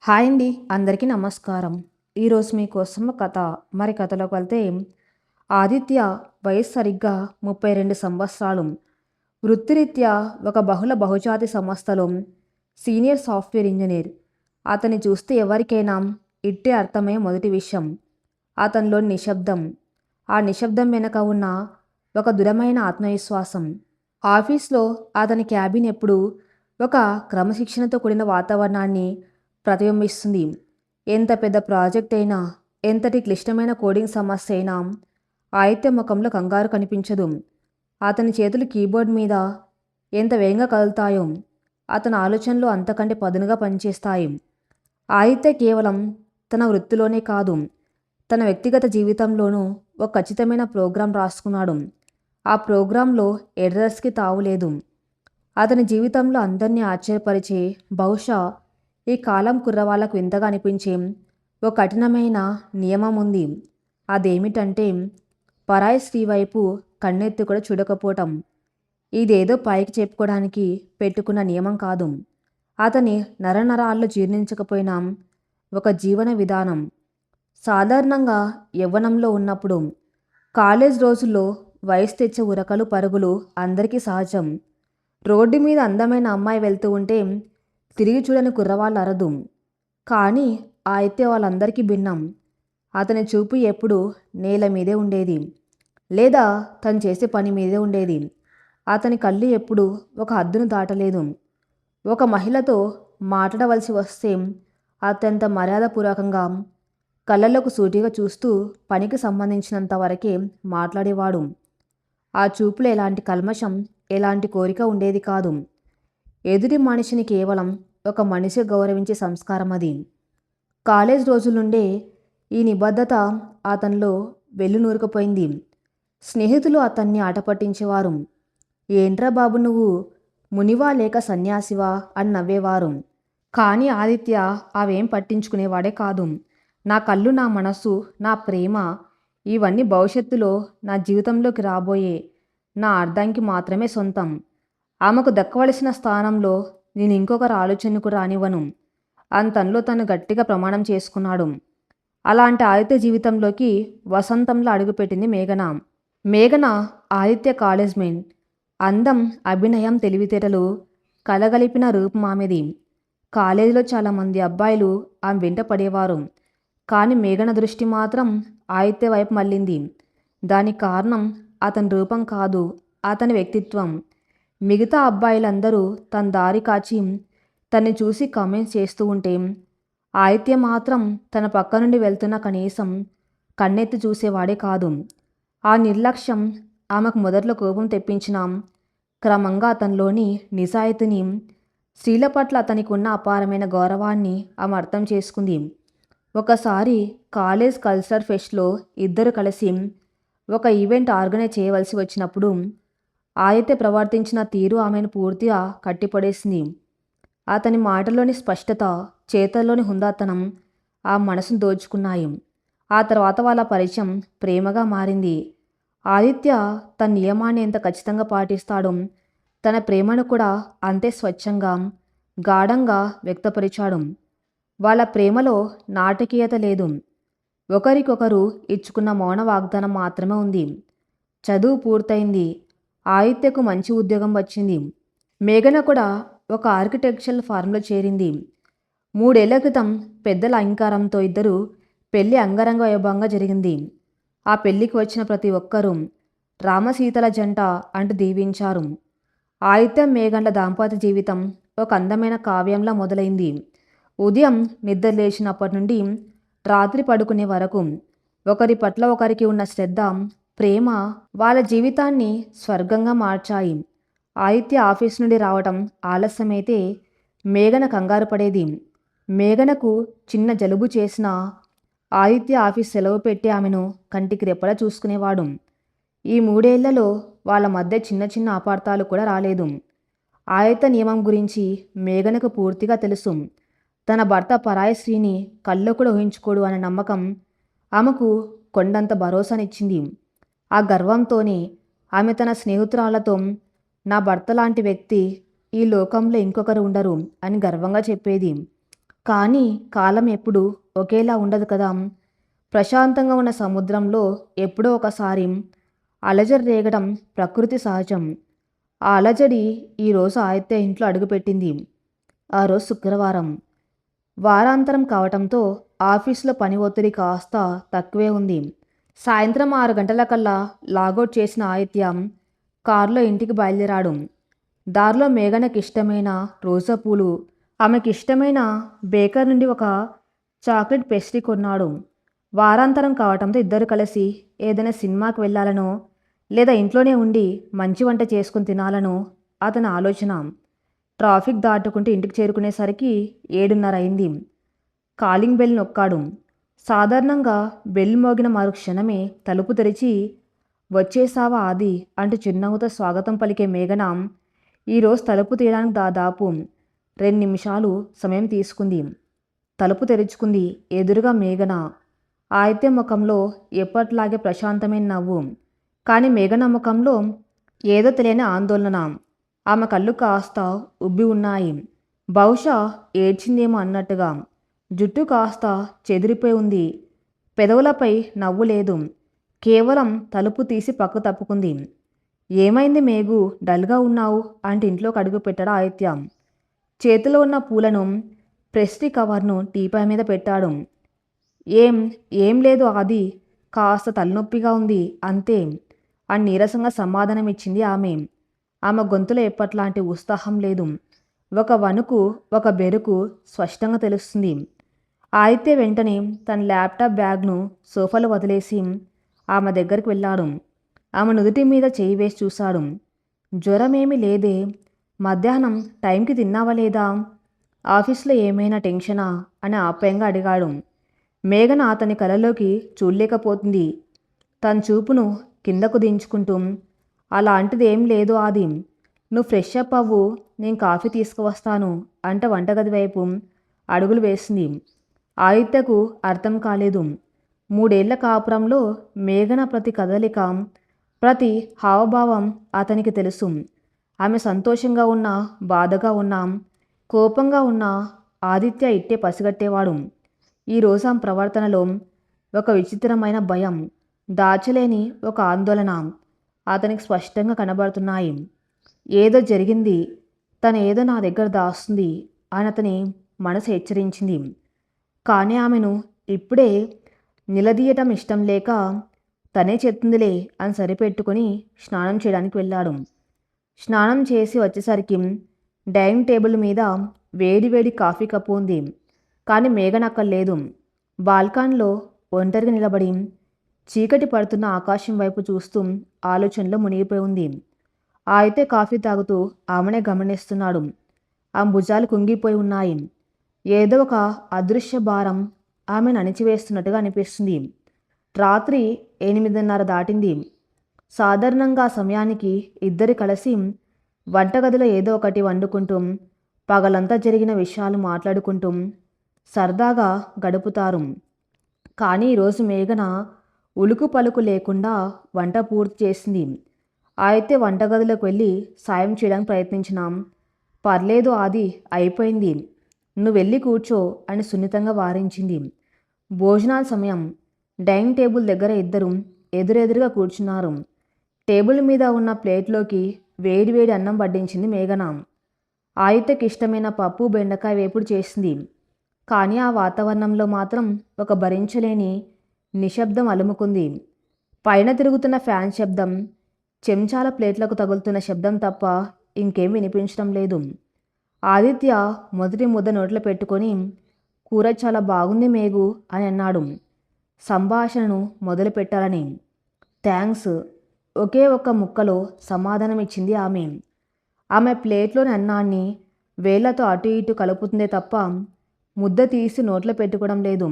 Hi అండి, అందరికీ నమస్కారం. ఈరోజు మీకోసం ఒక కథ. కథలోకి వెళ్తే, ఆదిత్య వయసు సరిగ్గా 32 సంవత్సరాలు. వృత్తిరీత్యా ఒక బహుళాతి సంస్థలో సీనియర్ సాఫ్ట్వేర్ ఇంజనీర్. అతన్ని చూస్తే ఎవరికైనా ఇట్టే అర్థమయ్యే మొదటి విషయం అతనిలోని నిశ్శబ్దం. ఆ నిశ్శబ్దం వెనుక ఉన్న ఒక దృఢమైన ఆత్మవిశ్వాసం. ఆఫీస్లో అతని క్యాబిన్ ఎప్పుడూ ఒక క్రమశిక్షణతో కూడిన వాతావరణాన్ని ప్రతిబింబిస్తుంది. ఎంత పెద్ద ప్రాజెక్ట్ అయినా, ఎంతటి క్లిష్టమైన కోడింగ్ సమస్య అయినా ఆదిత్య ముఖంలో కంగారు కనిపించదు. అతని చేతులు కీబోర్డ్ మీద ఎంత వేగంగా కదులుతాయో, అతని ఆలోచనలు అంతకంటే పదునుగా పనిచేస్తాయి. ఆదిత్య కేవలం తన వృత్తిలోనే కాదు, తన వ్యక్తిగత జీవితంలోనూ ఒక ఖచ్చితమైన ప్రోగ్రాం రాసుకున్నాడు. ఆ ప్రోగ్రాంలో ఎర్రర్స్కి తావులేదు. అతని జీవితంలో అందరినీ ఆశ్చర్యపరిచే, బహుశా ఈ కాలం కుర్రవాళ్లకు వింతగా అనిపించే ఓ కఠినమైన నియమం ఉంది. అదేమిటంటే, పరాయి స్త్రీ వైపు కన్నెత్తి కూడా చూడకపోవటం. ఇదేదో పైకి చెప్పుకోవడానికి పెట్టుకున్న నియమం కాదు. అతని నరనరాల్లో జీర్ణించకపోయినా ఒక జీవన విధానం. సాధారణంగా యవ్వనంలో ఉన్నప్పుడు, కాలేజ్ రోజుల్లో వయసు తెచ్చే ఉరకలు పరుగులు అందరికీ సహజం. రోడ్డు మీద అందమైన అమ్మాయి వెళ్తూ ఉంటే తిరిగి చూడని కుర్రవాళ్ళు అరదు. కానీ ఆదిత్య వాళ్ళందరికీ భిన్నం. అతని చూపు ఎప్పుడూ నేల మీదే ఉండేది, లేదా తను చేసే పని మీదే ఉండేది. అతని కళ్ళు ఎప్పుడూ ఒక హద్దును దాటలేదు. ఒక మహిళతో మాట్లాడవలసి వస్తే అత్యంత మర్యాదపూర్వకంగా, కళ్ళలోకి సూటిగా చూస్తూ పనికి సంబంధించినంత వరకే మాట్లాడేవాడు. ఆ చూపులో ఎలాంటి కల్మషం, ఎలాంటి కోరిక ఉండేది కాదు. ఎదుటి మనిషిని కేవలం ఒక మనిషి గౌరవించే సంస్కారం అది. కాలేజ్ రోజుల నుండే ఈ నిబద్ధత అతనిలో వెల్లునూరుకుపోయింది. స్నేహితులు అతన్ని ఆట పట్టించేవారు. ఏంట్రా బాబు, నువ్వు మునివా లేక సన్యాసివా అని నవ్వేవారు. కానీ ఆదిత్య అవేం పట్టించుకునేవాడే కాదు. నా కళ్ళు, నా మనసు, నా ప్రేమ, ఇవన్నీ భవిష్యత్తులో నా జీవితంలోకి రాబోయే నా అర్థానికి మాత్రమే సొంతం. ఆమెకు దక్కవలసిన స్థానంలో నేను ఇంకొకరి ఆలోచనకు రానివ్వను అని తనలో తను గట్టిగా ప్రమాణం చేసుకున్నాడు. అలాంటి ఆదిత్య జీవితంలోకి వసంతంలో అడుగుపెట్టింది మేఘన. మేఘన ఆదిత్య కాలేజ్మేట్. అందం, అభినయం, తెలివితేటలు కలగలిపిన రూపం ఆమెది. కాలేజీలో చాలామంది అబ్బాయిలు ఆమె వెంట పడేవారు. కానీ మేఘన దృష్టి మాత్రం ఆదిత్య వైపు మళ్ళింది. దానికి కారణం అతని రూపం కాదు, అతని వ్యక్తిత్వం. మిగతా అబ్బాయిలందరూ తన దారి కాచి తన్ని చూసి కామెంట్స్ చేస్తూ ఉంటే, ఆదిత్య మాత్రం తన పక్క నుండి వెళ్తున్న కనీసం కన్నెత్తి చూసేవాడే కాదు. ఆ నిర్లక్ష్యం ఆమెకు మొదట్లో కోపం తెప్పించినా, క్రమంగా అతనిలోని నిజాయితీని, స్త్రీల పట్ల అతనికి ఉన్న అపారమైన గౌరవాన్ని ఆమె అర్థం చేసుకుంది. ఒకసారి కాలేజ్ కల్చరల్ ఫెస్ట్లో ఇద్దరు కలిసి ఒక ఈవెంట్ ఆర్గనైజ్ చేయవలసి వచ్చినప్పుడు ఆదిత్య ప్రవర్తించిన తీరు ఆమెను పూర్తిగా కట్టిపడేసింది. అతని మాటల్లోని స్పష్టత, చేతల్లోని హుందాతనం ఆ మనసును దోచుకున్నాయి. ఆ తర్వాత వాళ్ళ పరిచయం ప్రేమగా మారింది. ఆదిత్య తన నియమాన్ని ఎంత ఖచ్చితంగా పాటిస్తాడో, తన ప్రేమను కూడా అంతే స్వచ్ఛంగా, గాఢంగా వ్యక్తపరిచాడు. వాళ్ళ ప్రేమలో నాటకీయత లేదు. ఒకరికొకరు ఇచ్చుకున్న మౌన వాగ్దానం మాత్రమే ఉంది. చదువు పూర్తయింది. ఆదిత్యకు మంచి ఉద్యోగం వచ్చింది. మేఘన కూడా ఒక ఆర్కిటెక్చరల్ ఫార్మ్లో చేరింది. 3 ఏళ్ల క్రితం పెద్దల అంగీకారంతో ఇద్దరు పెళ్లి అంగరంగ వైభవంగా జరిగింది. ఆ పెళ్లికి వచ్చిన ప్రతి ఒక్కరూ రామసీతల జంట అంటూ దీవించారు. ఆదిత్య మేఘనల దాంపత్య జీవితం ఒక అందమైన కావ్యంలా మొదలైంది. ఉదయం నిద్ర లేచినప్పటి నుండి రాత్రి పడుకునే వరకు ఒకరి పట్ల ఒకరికి ఉన్న శ్రద్ధ, ప్రేమ వాళ్ళ జీవితాన్ని స్వర్గంగా మార్చాయి. ఆదిత్య ఆఫీస్ నుండి రావటం ఆలస్యమైతే మేఘన కంగారు పడేది. మేఘనకు చిన్న జలుబు చేసినా ఆదిత్య ఆఫీస్ సెలవు పెట్టి ఆమెను కంటికి రెప్పలా చూసుకునేవాడు. ఈ 3 ఏళ్లలో వాళ్ళ మధ్య చిన్న చిన్న అపార్థాలు కూడా రాలేదు. ఆదిత్య నియమం గురించి మేఘనకు పూర్తిగా తెలుసు. తన భర్త పరాయి స్త్రీని కల్లో కూడా ఊహించుకోడు అనే నమ్మకం ఆమెకు కొండంత భరోసానిచ్చింది. ఆ గర్వంతోనే ఆమె తన స్నేహితురాలతో, నా భర్త లాంటి వ్యక్తి ఈ లోకంలో ఇంకొకరు ఉండరు అని గర్వంగా చెప్పేది. కానీ కాలం ఎప్పుడు ఒకేలా ఉండదు కదా. ప్రశాంతంగా ఉన్న సముద్రంలో ఎప్పుడో ఒకసారి అలజడి రేగడం ప్రకృతి సహజం. ఆ అలజడి ఈరోజు ఆదిత్య ఇంట్లో అడుగుపెట్టింది. ఆ రోజు శుక్రవారం. వారాంతరం కావటంతో ఆఫీసులో పని ఒత్తిడి కాస్త తక్కువే ఉంది. సాయంత్రం 6 గంటలకల్లా లాగౌట్ చేసిన ఆదిత్య కారులో ఇంటికి బయలుదేరాడు. దారిలో మేఘనకిష్టమైన రోజా పూలు, ఆమెకిష్టమైన బేకర్ నుండి ఒక చాక్లెట్ పేస్ట్రీ కొన్నాడు. వారాంతరం కావటంతో ఇద్దరు కలిసి ఏదైనా సినిమాకి వెళ్ళాలనో లేదా ఇంట్లోనే ఉండి మంచి వంట చేసుకుని తినాలనో అతని ఆలోచన. ట్రాఫిక్ దాటుకుంటూ ఇంటికి చేరుకునేసరికి 7:30 అయింది. కాలింగ్ బెల్ నొక్కాడు. సాధారణంగా బెల్ మోగిన మరుక్షణమే తలుపు తెరిచి వచ్చేసావా ఆది అంటూ చిరునవ్వుతో స్వాగతం పలికే మేఘన ఈరోజు తలుపు తీయడానికి దాదాపు 2 నిమిషాలు సమయం తీసుకుంది. తలుపు తెరుచుకుంది. ఎదురుగా మేఘన. ఆదిత్య ముఖంలో ఎప్పట్లాగే ప్రశాంతమైన నవ్వు. కానీ మేఘన ముఖంలో ఏదో తెలియని ఆందోళన. ఆమె కళ్ళు కాస్త ఉబ్బి ఉన్నాయి. బహుశా ఏడ్చిందేమో అన్నట్టుగా. జుట్టు కాస్త చెదిరిపోయి ఉంది. పెదవులపై నవ్వు లేదు. కేవలం తలుపు తీసి పక్క తప్పుకుంది. ఏమైంది మేఘు, డల్గా ఉన్నావు అంటే ఇంట్లోకి అడుగు పెట్టాడు ఆదిత్య. చేతిలో ఉన్న పూలను ప్రెస్టీ కవర్ను టీపై మీద పెట్టాడు. ఏం ఏం లేదు ఆది, కాస్త తలనొప్పిగా ఉంది అంతే అని నీరసంగా సమాధానం ఇచ్చింది ఆమె. ఆమె గొంతులో ఎప్పట్లాంటి ఉత్సాహం లేదు. ఒక వణుకు, ఒక బెరుకు స్పష్టంగా తెలుస్తుంది. ఆదిత్య వెంటనే తన ల్యాప్టాప్ బ్యాగ్ను సోఫాలో వదిలేసి ఆమె దగ్గరికి వెళ్ళాడు. ఆమె నుదుటి మీద చేయి వేసి చూశాడు. జ్వరమేమీ లేదే? మధ్యాహ్నం టైంకి తిన్నావా లేదా? ఆఫీస్లో ఏమైనా టెన్షనా అని ఆప్యాయంగా అడిగాడు. మేఘన అతని కలలోకి చూడలేకపోతుంది. తన చూపును కిందకు దించుకుంటూ, అలాంటిది ఏం లేదు ఆది, నువ్వు ఫ్రెష్ అప్ అవ్వు, నేను కాఫీ తీసుకువస్తాను అంటే వంటగది వైపు అడుగులు వేసింది. ఆదిత్యకు అర్థం కాలేదు. 3 ఏళ్ల కాపురంలో మేఘన ప్రతి కదలిక, ప్రతి హావభావం అతనికి తెలుసు. ఆమె సంతోషంగా ఉన్నా, బాధగా ఉన్నా, కోపంగా ఉన్నా ఆదిత్య ఇట్టే పసిగట్టేవాడు. ఈరోజు ఆమె ప్రవర్తనలో ఒక విచిత్రమైన భయం, దాచలేని ఒక ఆందోళన అతనికి స్పష్టంగా కనబడుతున్నాయి. ఏదో జరిగింది, తను ఏదో నా దగ్గర దాస్తుంది అని అతని మనసు హెచ్చరించింది. కానీ ఆమెను ఇప్పుడే నిలదీయటం ఇష్టం లేక తనే చెప్తుందిలే అని సరిపెట్టుకుని స్నానం చేయడానికి వెళ్ళాడు. స్నానం చేసి వచ్చేసరికి డైనింగ్ టేబుల్ మీద వేడి కాఫీ కప్పు ఉంది. కానీ మేఘన అక్కడ లేదు. బాల్కాన్లో ఒంటరిగా నిలబడి చీకటి పడుతున్న ఆకాశం వైపు చూస్తూ ఆలోచనలో మునిగిపోయి ఉంది. అయితే కాఫీ తాగుతూ ఆమెనే గమనిస్తున్నాడు. ఆ భుజాలు కుంగిపోయి ఉన్నాయి. ఏదో ఒక అదృశ్య భారం ఆమెను అణిచివేస్తున్నట్టుగా అనిపిస్తుంది. రాత్రి 8:30 దాటింది. సాధారణంగా ఆ సమయానికి ఇద్దరు కలిసి వంటగదిలో ఏదో ఒకటి వండుకుంటూ పగలంతా జరిగిన విషయాలు మాట్లాడుకుంటూ సరదాగా గడుపుతారు. కానీ ఈరోజు మేఘన ఉలుకు పలుకు లేకుండా వంట పూర్తి చేసింది. అయితే వంటగదిలోకి వెళ్ళి సాయం చేయడానికి ప్రయత్నించినాం. పర్లేదు ఆది, అయిపోయింది, నువ్వు వెళ్ళి కూర్చో అని సున్నితంగా వారించింది. భోజనాల సమయం. డైనింగ్ టేబుల్ దగ్గర ఇద్దరు ఎదురెదురుగా కూర్చున్నారు. టేబుల్ మీద ఉన్న ప్లేట్లోకి వేడివేడి అన్నం వడ్డించింది మేఘన. ఆదిత్యకి ఇష్టమైన పప్పు బెండకాయ వేపుడు చేసింది. కానీ ఆ వాతావరణంలో మాత్రం ఒక భరించలేని నిశ్శబ్దం అలుముకుంది. పైన తిరుగుతున్న ఫ్యాన్ శబ్దం, చెంచాల ప్లేట్లకు తగులుతున్న శబ్దం తప్ప ఇంకేం వినిపించడం లేదు. ఆదిత్య మొదటి ముద్ద నోట్లో పెట్టుకొని, కూర చాలా బాగుంది మేఘు అని అన్నాడు సంభాషణను మొదలు పెట్టాలని. థ్యాంక్స్, ఒకే ఒక్క ముక్కలో సమాధానమిచ్చింది ఆమె. ఆమె ప్లేట్లోని అన్నాన్ని వేళ్లతో అటు ఇటు కలుపుతుందే తప్ప ముద్ద తీసి నోట్లో పెట్టుకోవడం లేదు.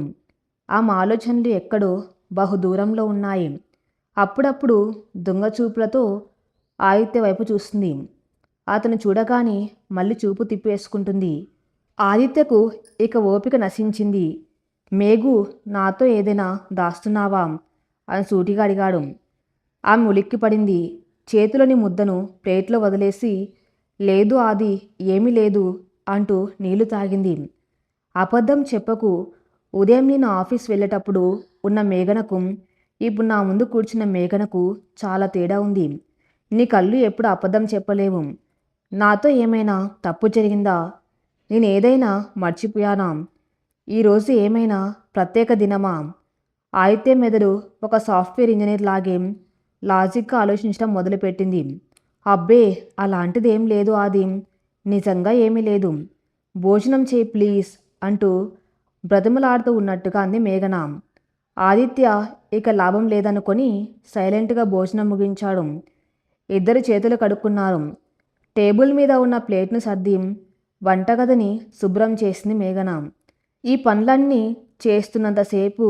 ఆమె ఆలోచనలు ఎక్కడో బహుదూరంలో ఉన్నాయి. అప్పుడప్పుడు దొంగచూపులతో ఆదిత్య వైపు చూస్తుంది. అతను చూడగానే మళ్ళీ చూపు తిప్పేసుకుంటుంది. ఆదిత్యకు ఇక ఓపిక నశించింది. మేఘు, నాతో ఏదైనా దాస్తున్నావా అని సూటిగా అడిగాడు. ఆమె ఉలిక్కిపడింది. చేతిలోని ముద్దను ప్లేట్లో వదిలేసి, లేదు ఆది, ఏమీ లేదు అంటూ నీళ్లు తాగింది. అబద్ధం చెప్పకు. ఉదయం నేను ఆఫీస్ వెళ్ళేటప్పుడు ఉన్న మేఘనకు ఇప్పుడు నా ముందు కూర్చున్న మేఘనకు చాలా తేడా ఉంది. నీ కళ్ళు ఎప్పుడు అబద్ధం చెప్పలేవు. నాతో ఏమైనా తప్పు జరిగిందా? నేనేదైనా మర్చిపోయానా? ఈరోజు ఏమైనా ప్రత్యేక దినమా? అయితే మెదడు ఒక సాఫ్ట్వేర్ ఇంజనీర్ లాగే లాజిక్గా ఆలోచించడం మొదలుపెట్టింది. అబ్బే, అలాంటిదేం లేదు ఆది. నిజంగా ఏమీ లేదు. భోజనం చేయి ప్లీజ్ అంటూ బ్రతిమలాడుతూ ఉన్నట్టుగా అంది మేఘన. ఆదిత్య ఇక లాభం లేదనుకొని సైలెంట్గా భోజనం ముగించాడు. ఇద్దరు చేతులు కడుక్కున్నారు. టేబుల్ మీద ఉన్న ప్లేట్ను సర్ది వంటగదిని శుభ్రం చేసింది మేఘన. ఈ పనులన్నీ చేస్తున్నంతసేపు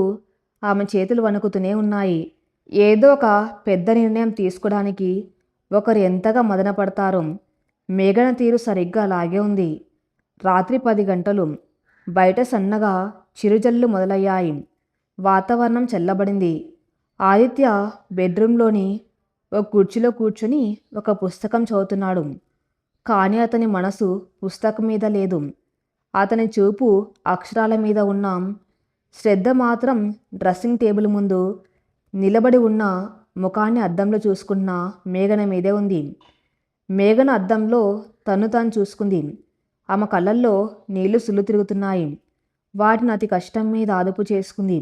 ఆమె చేతులు వణుకుతూనే ఉన్నాయి. ఏదో ఒక పెద్ద నిర్ణయం తీసుకోవడానికి ఒకరు ఎంతగా మదనపడతారో మేఘన తీరు సరిగ్గా అలాగే ఉంది. రాత్రి 10 గంటలు. బయట సన్నగా చిరుజల్లు మొదలయ్యాయి. వాతావరణం చల్లబడింది. ఆదిత్య బెడ్రూమ్లోని ఒక కుర్చీలో కూర్చొని ఒక పుస్తకం చదువుతున్నాడు. కానీ అతని మనసు పుస్తకం మీద లేదు. అతని చూపు అక్షరాల మీద ఉన్న శ్రద్ధ మాత్రం డ్రెస్సింగ్ టేబుల్ ముందు నిలబడి ఉన్న ముఖాన్ని అద్దంలో చూసుకున్న మేఘన మీదే ఉంది. మేఘన అద్దంలో తను తాను చూసుకుంది. ఆమె కళ్ళల్లో నీళ్లు సుళ్ళు తిరుగుతున్నాయి. వాటిని అతి కష్టం మీద అదుపు చేసుకుంది.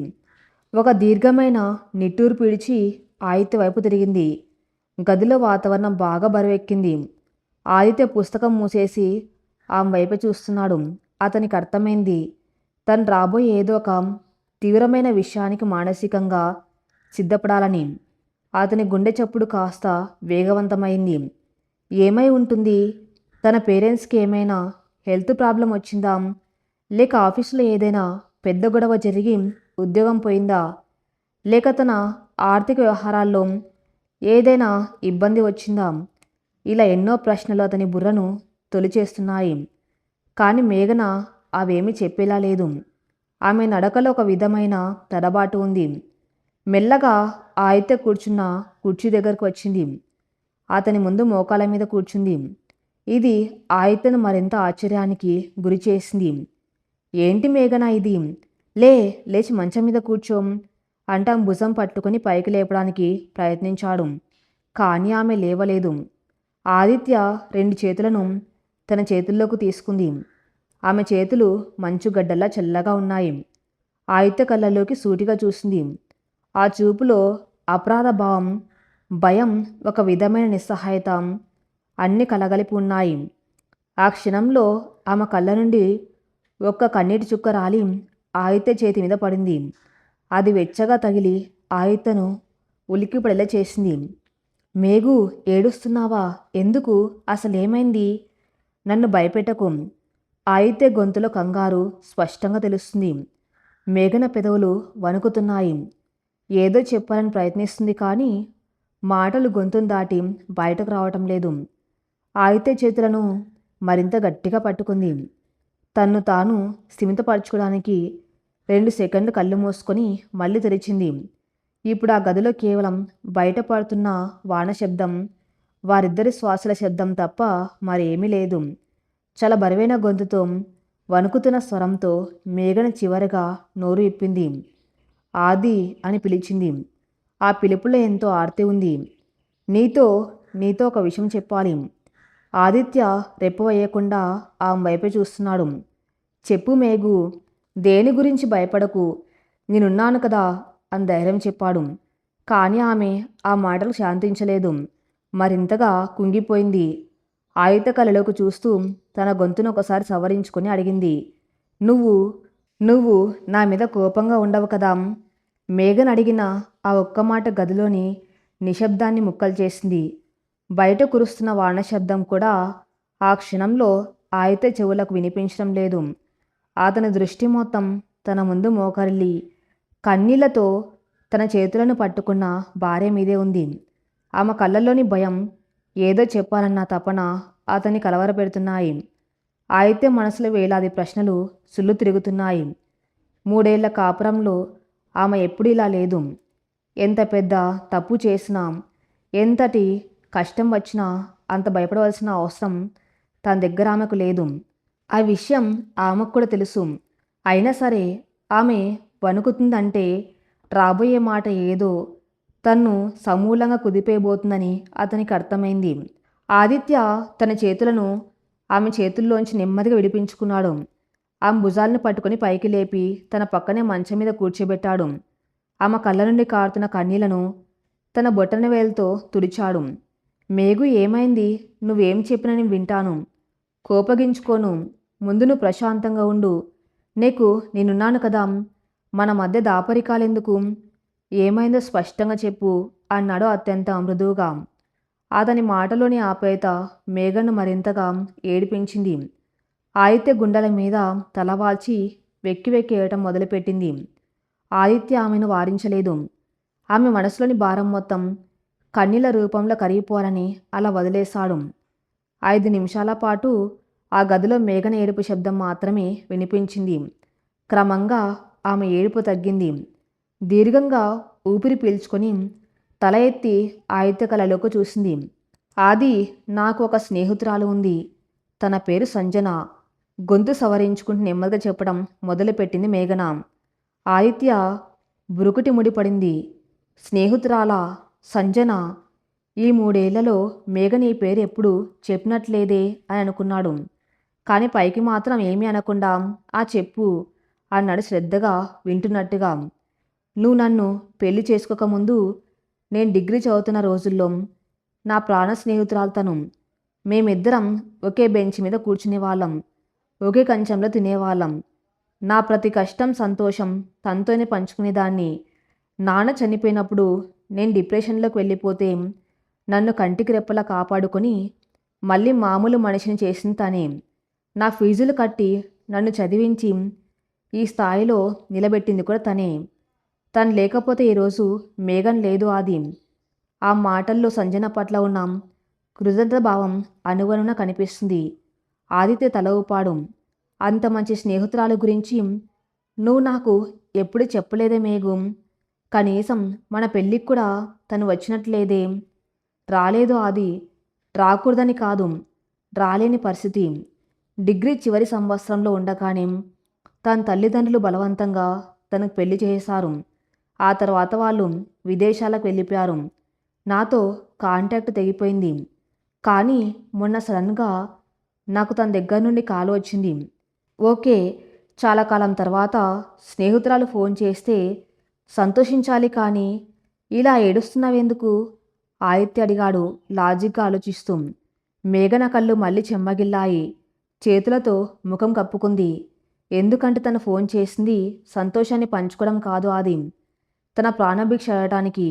ఒక దీర్ఘమైన నిట్టూరు పిడిచి ఆదిత్య వైపు తిరిగింది. గదిలో వాతావరణం బాగా బరువెక్కింది. ఆదిత్య పుస్తకం మూసేసి ఆమె వైపు చూస్తున్నాడు. అతనికి అర్థమైంది తను రాబోయే ఏదో ఒక తీవ్రమైన విషయానికి మానసికంగా సిద్ధపడాలని. అతని గుండె చప్పుడు కాస్త వేగవంతమైంది. ఏమై ఉంటుంది? తన పేరెంట్స్కి ఏమైనా హెల్త్ ప్రాబ్లం వచ్చిందా? లేక ఆఫీసులో ఏదైనా పెద్ద గొడవ జరిగి ఉద్యోగం పోయిందా? లేక తన ఆర్థిక వ్యవహారాల్లో ఏదైనా ఇబ్బంది వచ్చిందా? ఇలా ఎన్నో ప్రశ్నలు అతని బుర్రను తొలిచేస్తున్నాయి. కానీ మేఘన అవేమీ చెప్పేలా లేదు. ఆమె నడకలో ఒక విధమైన తడబాటు ఉంది. మెల్లగా ఆదిత్య కూర్చున్న కుర్చీ దగ్గరకు వచ్చింది. అతని ముందు మోకాల మీద కూర్చుంది. ఇది ఆదిత్యను మరింత ఆశ్చర్యానికి గురి చేసింది. ఏంటి మేఘన ఇది? లేచి మంచం మీద కూర్చో అంటూ భుజం పట్టుకుని పైకి లేపడానికి ప్రయత్నించాడు. కానీ ఆమె లేవలేదు. ఆదిత్య 2 చేతులను తన చేతుల్లోకి తీసుకుంది. ఆమె చేతులు మంచుగడ్డల్లా చల్లగా ఉన్నాయి. ఆదిత్య కళ్ళల్లోకి సూటిగా చూసింది. ఆ చూపులో అపరాధ భావం, భయం, ఒక విధమైన నిస్సహాయత అన్నీ కలగలిపి ఉన్నాయి. ఆ క్షణంలో ఆమె కళ్ళ నుండి ఒక్క కన్నీటి చుక్క రాలి ఆదిత్య చేతి మీద పడింది. అది వెచ్చగా తగిలి ఆదిత్యను ఉలిక్కిపడేలా చేసింది. మేఘు, ఏడుస్తున్నావా? ఎందుకు? అసలేమైంది? నన్ను భయపెట్టకు. ఆదిత్య గొంతులో కంగారు స్పష్టంగా తెలుస్తుంది. మేఘన పెదవులు వణుకుతున్నాయి. ఏదో చెప్పాలని ప్రయత్నిస్తుంది కానీ మాటలు గొంతును దాటి బయటకు రావటం లేదు. ఆదిత్య చేతులను మరింత గట్టిగా పట్టుకుంది. తన్ను తాను స్థిమితపరచుకోవడానికి 2 సెకండ్లు కళ్ళు మూసుకొని మళ్ళీ తెరిచింది. ఇప్పుడు ఆ గదిలో కేవలం బయట పడుతున్న వాన శబ్దం, వారిద్దరి శ్వాసల శబ్దం తప్ప మరేమీ లేదు. చాలా బరువైన గొంతుతో, వణుకుతున్న స్వరంతో మేఘన చివరగా నోరు ఇప్పింది. ఆది అని పిలిచింది. ఆ పిలుపులో ఎంతో ఆర్తి ఉంది. నీతో ఒక విషయం చెప్పాలి. ఆదిత్య రెప్పు వేయకుండా ఆమె వైపే చూస్తున్నాడు. చెప్పు మేఘు. దేని గురించి భయపడకు, నేనున్నాను కదా అని ధైర్యం చెప్పాడు. కానీ ఆమె ఆ మాటలు శాంతించలేదు. మరింతగా కుంగిపోయింది. ఆదిత్య కళ్ళలోకి చూస్తూ తన గొంతును ఒకసారి సవరించుకొని అడిగింది. నువ్వు నా మీద కోపంగా ఉండవు కదా? మేఘన్ అడిగిన ఆ ఒక్క మాట గదిలోని నిశ్శబ్దాన్ని ముక్కలు చేసింది. బయట కురుస్తున్న వాన శబ్దం కూడా ఆ క్షణంలో ఆదిత్య చెవులకు వినిపించడం లేదు. అతని దృష్టి మొత్తం తన ముందు మోకరిల్లి కన్నీళ్లతో తన చేతులను పట్టుకున్న భార్య మీదే ఉంది. ఆమె కళ్ళల్లోని భయం, ఏదో చెప్పాలన్న తపన అతన్ని కలవరపెడుతున్నాయి. ఆదిత్య మనసులో వేలాది ప్రశ్నలు సుళ్ళు తిరుగుతున్నాయి. 3 ఏళ్ల కాపురంలో ఆమె ఎప్పుడు ఇలా లేదు. ఎంత పెద్ద తప్పు చేసినా, ఎంతటి కష్టం వచ్చినా అంత భయపడవలసిన అవసరం తన దగ్గర ఆమెకు లేదు. ఆ విషయం ఆమెకు కూడా తెలుసు. అయినా సరే ఆమె వణుకుతుందంటే రాబోయే మాట ఏదో తన్ను సమూలంగా కుదిపేయబోతుందని అతనికి అర్థమైంది. ఆదిత్య తన చేతులను ఆమె చేతుల్లోంచి నెమ్మదిగా విడిపించుకున్నాడు. ఆమె భుజాలను పట్టుకుని పైకి లేపి తన పక్కనే మంచం మీద కూర్చోబెట్టాడు. ఆమె కళ్ళ నుండి కారుతున్న కన్నీళ్లను తన బొటన వేలుతో తుడిచాడు. మేఘు, ఏమైంది? నువ్వేం చెప్పినా నేను వింటాను. కోపగించుకోను. ముందు నువ్వు ప్రశాంతంగా ఉండు. నేనున్నాను కదా. మన మధ్య దాపరికాలెందుకు? ఏమైందో స్పష్టంగా చెప్పు అన్నాడు అత్యంత మృదువుగా. అతని మాటలోని ఆప్యాయత మేఘను మరింతగా ఏడిపించింది. ఆదిత్య గుండెల మీద తలవాల్చి వెక్కి వెక్కి ఏయటం మొదలుపెట్టింది. ఆదిత్య ఆమెను వారించలేదు. ఆమె మనసులోని భారం మొత్తం కన్నీళ్ల రూపంలో కరిగిపోవాలని అలా వదిలేశాడు. 5 నిమిషాల పాటు ఆ గదిలో మేఘన ఏడుపు శబ్దం మాత్రమే వినిపించింది. క్రమంగా ఆమె ఏడుపు తగ్గింది. దీర్ఘంగా ఊపిరి పీల్చుకొని తల ఎత్తి ఆదిత్య కళ్ళలోకి చూసింది. ఆది, నాకు ఒక స్నేహితురాలు ఉంది. తన పేరు సంజన. గొంతు సవరించుకుంటూ నెమ్మదిగా చెప్పడం మొదలుపెట్టింది మేఘన. ఆదిత్య బురుకుటి ముడిపడింది. స్నేహితురాలా? సంజన? ఈ 3 ఏళ్లలో మేఘన ఈ పేరు ఎప్పుడు చెప్పినట్లేదే అని అనుకున్నాడు. కానీ పైకి మాత్రం ఏమీ అనకుండా చెప్పు అన్నాడు శ్రద్ధగా వింటున్నట్టుగా. నువ్వు నన్ను పెళ్లి చేసుకోకముందు నేను డిగ్రీ చదువుతున్న రోజుల్లో నా ప్రాణ స్నేహితురాలు తను. మేమిద్దరం ఒకే బెంచ్ మీద కూర్చునేవాళ్ళం. ఒకే కంచంలో తినేవాళ్ళం. నా ప్రతి కష్టం సంతోషం తనతోనే పంచుకునేదాన్ని. నాన్న చనిపోయినప్పుడు నేను డిప్రెషన్లోకి వెళ్ళిపోతే నన్ను కంటికి రెప్పలా కాపాడుకొని మళ్ళీ మామూలు మనిషిని చేసింది తనే. నా ఫీజులు కట్టి నన్ను చదివించి ఈ స్థాయిలో నిలబెట్టింది కూడా తనే. తను లేకపోతే ఈరోజు మేఘన్ లేదు. ఆది. ఆ మాటల్లో సంజన పట్ల ఉన్న కృతజ్ఞత భావం అనుగుణన కనిపిస్తుంది. ఆదిత్య తల ఊపాడు. అంత మంచి స్నేహితురాలు గురించి నువ్వు నాకు ఎప్పుడు చెప్పలేదే మేఘు. కనీసం మన పెళ్ళికి కూడా తను వచ్చినట్లేదే. రాలేదు ఆది. రాకూడదని కాదు, రాలేని పరిస్థితి. డిగ్రీ చివరి సంవత్సరంలో ఉండగానే తన తల్లిదండ్రులు బలవంతంగా తనకు పెళ్లి చేశారు. ఆ తర్వాత వాళ్ళు విదేశాలకు వెళ్ళిపోయారు. నాతో కాంటాక్ట్ తెగిపోయింది. కానీ మొన్న సడన్గా నాకు తన దగ్గర నుండి కాల్ వచ్చింది. ఓకే, చాలా కాలం తర్వాత స్నేహితురాలు ఫోన్ చేస్తే సంతోషించాలి, కానీ ఇలా ఏడుస్తున్నావెందుకు? ఆదిత్య అడిగాడు లాజిక్గా ఆలోచిస్తూ. మేఘన కళ్ళు మళ్ళీ చెమ్మగిల్లాయి. చేతులతో ముఖం కప్పుకుంది. ఎందుకంటే తను ఫోన్ చేసింది సంతోషాన్ని పంచుకోవడం కాదు ఆది, తన ప్రాణభిక్ష అడగటానికి.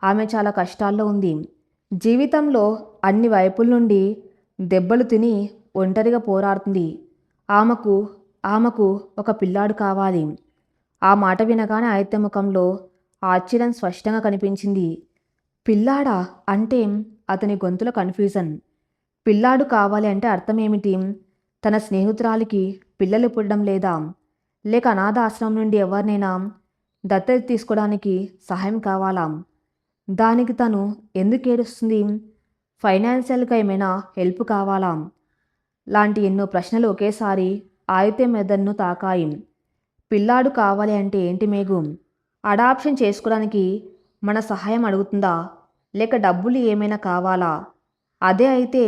ఆమె చాలా కష్టాల్లో ఉంది. జీవితంలో అన్ని వైపుల నుండి దెబ్బలు తిని ఒంటరిగా పోరాడుతుంది. ఆమెకు ఒక పిల్లాడు కావాలి. ఆ మాట వినగానే ఆదిత్య ముఖంలో ఆశ్చర్యం స్పష్టంగా కనిపించింది. పిల్లాడా అంటే? అతని గొంతులో కన్ఫ్యూజన్. పిల్లాడు కావాలి అంటే అర్థమేమిటి? తన స్నేహితురాలికి పిల్లలు పుట్టడం లేదా? లేక అనాథ ఆశ్రమం నుండి ఎవరినైనా దత్తత తీసుకోవడానికి సహాయం కావాలా? దానికి తను ఎందుకు ఏడుస్తుంది? ఫైనాన్షియల్గా ఏమైనా హెల్ప్ కావాలా? లాంటి ఎన్నో ప్రశ్నలు ఒకేసారి ఆదిత్య మెదడును తాకాయి. పిల్లాడు కావాలి అంటే ఏంటి మేఘు? అడాప్షన్ చేసుకోవడానికి మన సహాయం అడుగుతుందా? లేక డబ్బులు ఏమైనా కావాలా? అదే అయితే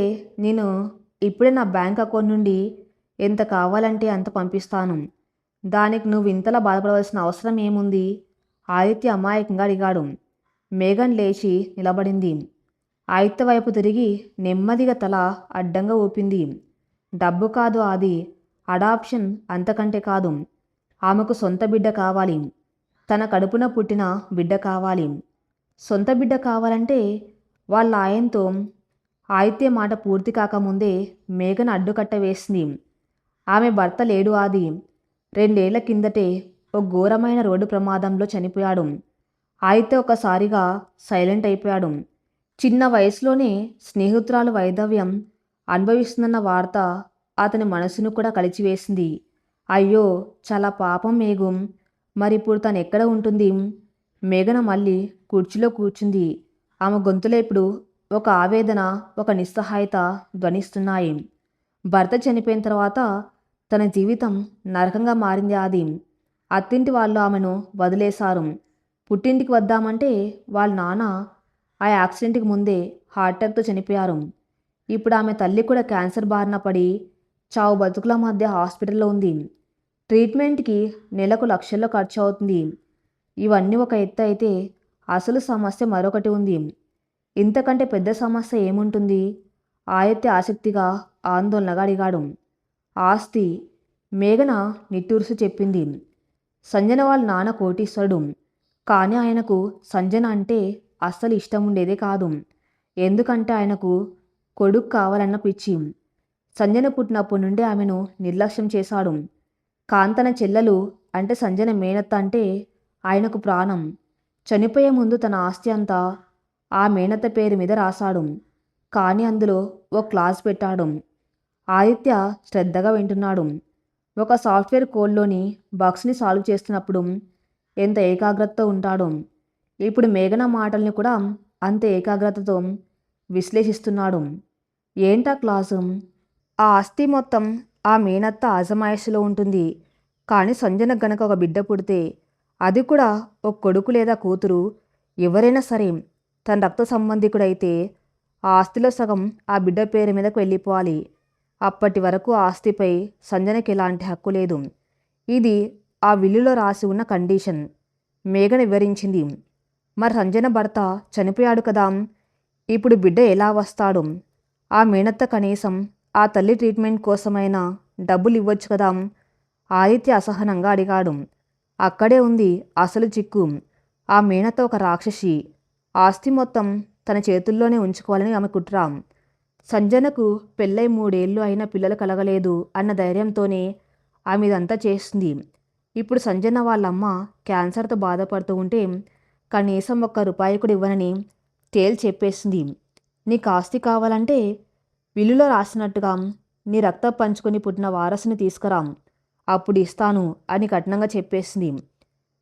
నేను ఇప్పుడే నా బ్యాంక్ అకౌంట్ నుండి ఎంత కావాలంటే అంత పంపిస్తాను. దానికి నువ్వు ఇంతలా బాధపడవలసిన అవసరం ఏముంది? ఆదిత్య అమాయకంగా అడిగాడు. మేఘన్ లేచి నిలబడింది. ఆదిత్య వైపు తిరిగి నెమ్మదిగా తల అడ్డంగా ఊపింది. డబ్బు కాదు ఆది, అడాప్షన్. అంతకంటే కాదు. ఆమెకు సొంత బిడ్డ కావాలి. తన కడుపున పుట్టిన బిడ్డ కావాలి. సొంత బిడ్డ కావాలంటే వాళ్ళ ఆయనతో. ఆదిత్య మాట పూర్తి కాకముందే మేఘన అడ్డుకట్ట వేసింది. ఆమె భర్త లేడు ఆది. 2 ఏళ్ల కిందటే ఓ ఘోరమైన రోడ్డు ప్రమాదంలో చనిపోయాడు. ఆదిత్య ఒకసారిగా సైలెంట్ అయిపోయాడు. చిన్న వయసులోనే స్నేహితురాలు వైధవ్యం అనుభవిస్తుందన్న వార్త అతని మనసును కూడా కలిచివేసింది. అయ్యో, చాలా పాపం మేఘు. మరిప్పుడు తను ఎక్కడ ఉంటుంది? మేఘన మళ్ళీ కుర్చీలో కూర్చుంది. ఆమె గొంతులో ఇప్పుడు ఒక ఆవేదన, ఒక నిస్సహాయత ధ్వనిస్తున్నాయి. భర్త చనిపోయిన తర్వాత తన జీవితం నరకంగా మారింది ఆది. అత్తింటి వాళ్ళు ఆమెను వదిలేశారు. పుట్టింటికి వద్దామంటే వాళ్ళ నాన్న ఆ యాక్సిడెంట్కి ముందే హార్ట్ అటాక్తో చనిపోయారు. ఇప్పుడు ఆమె తల్లి కూడా క్యాన్సర్ బారిన పడి చావు బతుకుల మధ్య హాస్పిటల్లో ఉంది. ట్రీట్మెంట్కి నెలకు లక్షల్లో ఖర్చు అవుతుంది. ఇవన్నీ ఒక ఎత్తు అయితే అసలు సమస్య మరొకటి ఉంది. ఇంతకంటే పెద్ద సమస్య ఏముంటుంది? ఆయత్తి ఆసక్తిగా ఆందోళనగా అడిగాడు. ఆస్తి. మేఘన నిట్టూర్చి చెప్పింది. సంజన వాళ్ళ నాన్న కోటీశ్వరుడు. కానీ ఆయనకు సంజన అంటే అస్సలు ఇష్టం ఉండేదే కాదు. ఎందుకంటే ఆయనకు కొడుకు కావాలన్న పిచ్చి. సంజన పుట్టినప్పటి నుండి ఆమెను నిర్లక్ష్యం చేశాడు. కాంతన చెల్లెలు అంటే సంజన మేనత్త అంటే ఆయనకు ప్రాణం. చనిపోయే ముందు తన ఆస్తి అంతా ఆ మేనత్త పేరు మీద రాశాడు. కానీ అందులో ఓ క్లాజ్ పెట్టాడు. ఆదిత్య శ్రద్ధగా వింటున్నాడు. ఒక సాఫ్ట్వేర్ కోడ్లోని బగ్స్ని సాల్వ్ చేస్తున్నప్పుడు ఎంత ఏకాగ్రతతో ఉంటాడు. ఇప్పుడు మేఘన మాటల్ని కూడా అంత ఏకాగ్రతతో విశ్లేషిస్తున్నాడు. ఏంటా క్లాసు? ఆ ఆస్తి మొత్తం ఆ మేనత్త అజమాయిషిలో ఉంటుంది. కానీ సంజన గనక ఒక బిడ్డ పుడితే, అది కూడా ఒక కొడుకు లేదా కూతురు, ఎవరైనా సరే తన రక్త సంబంధికుడైతే ఆ ఆస్తిలో సగం ఆ బిడ్డ పేరు మీదకు వెళ్ళిపోవాలి. అప్పటి వరకు ఆ ఆస్తిపై సంజనకి ఎలాంటి హక్కు లేదు. ఇది ఆ విల్లులో రాసి ఉన్న కండిషన్. మేఘన వివరించింది. మరి సంజన భర్త చనిపోయాడు కదా, ఇప్పుడు బిడ్డ ఎలా వస్తాడు? ఆ మేనత్త కనీసం ఆ తల్లి ట్రీట్మెంట్ కోసమైనా డబ్బులు ఇవ్వచ్చు కదా? ఆదిత్య అసహనంగా అడిగాడు. అక్కడే ఉంది అసలు చిక్కు. ఆ మేనత్త ఒక రాక్షసి. ఆస్తి మొత్తం తన చేతుల్లోనే ఉంచుకోవాలని ఆమె కుట్ర. సంజనకు పెళ్ళై 3 ఏళ్ళు అయినా పిల్లలు కలగలేదు అన్న ధైర్యంతోనే ఆమె ఇదంతా చేస్తుంది. ఇప్పుడు సంజన వాళ్ళమ్మ క్యాన్సర్తో బాధపడుతూ ఉంటే కనీసం ₹1 కూడా ఇవ్వనని తేల్చి చెప్పేసింది. నీకు ఆస్తి కావాలంటే విల్లులో రాసినట్టుగా నీ రక్తం పంచుకొని పుట్టిన వారసుని తీసుకురా, అప్పుడు ఇస్తాను అని కఠినంగా చెప్పేసింది.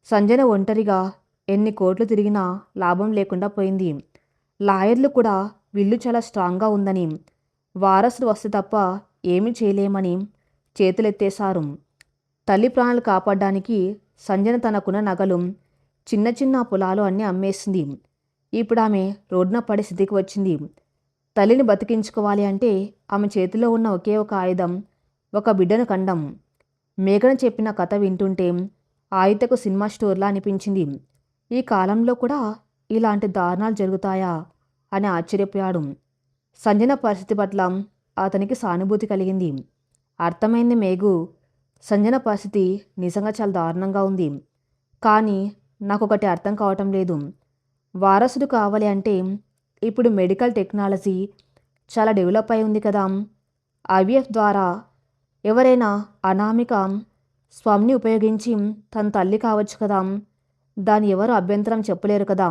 సంజన ఒంటరిగా ఎన్ని కోట్లు తిరిగినా లాభం లేకుండా పోయింది. లాయర్లు కూడా విల్లు చాలా స్ట్రాంగ్గా ఉందని, వారసుడు వస్తే తప్ప ఏమీ చేయలేమని చేతులెత్తేశారు. తల్లి ప్రాణాలు కాపాడడానికి సంజన తనకున్న నగలు, చిన్న చిన్న పొలాలు అన్నీ అమ్మేసింది. ఇప్పుడు ఆమె రోడ్డున పడే స్థితికి వచ్చింది. తల్లిని బతికించుకోవాలి అంటే ఆమె చేతిలో ఉన్న ఒకే ఒక ఆయుధం ఒక బిడ్డను కండం. మేఘన చెప్పిన కథ వింటుంటే ఆయుధకు సినిమా స్టోర్లా అనిపించింది. ఈ కాలంలో కూడా ఇలాంటి దారుణాలు జరుగుతాయా అని ఆశ్చర్యపోయాడు. సంజన పరిస్థితి పట్ల అతనికి సానుభూతి కలిగింది. అర్థమైంది మేఘు, సంజన పరిస్థితి నిజంగా చాలా దారుణంగా ఉంది. కానీ నాకొకటి అర్థం కావటం లేదు. వారసుడు కావాలి అంటే ఇప్పుడు మెడికల్ టెక్నాలజీ చాలా డెవలప్ అయి ఉంది కదా. ఐవీఎఫ్ ద్వారా ఎవరైనా అనామిక స్పమ్ని ఉపయోగించి తన తల్లి కావచ్చు కదా. దాని ఎవరు అభ్యంతరం చెప్పలేరు కదా.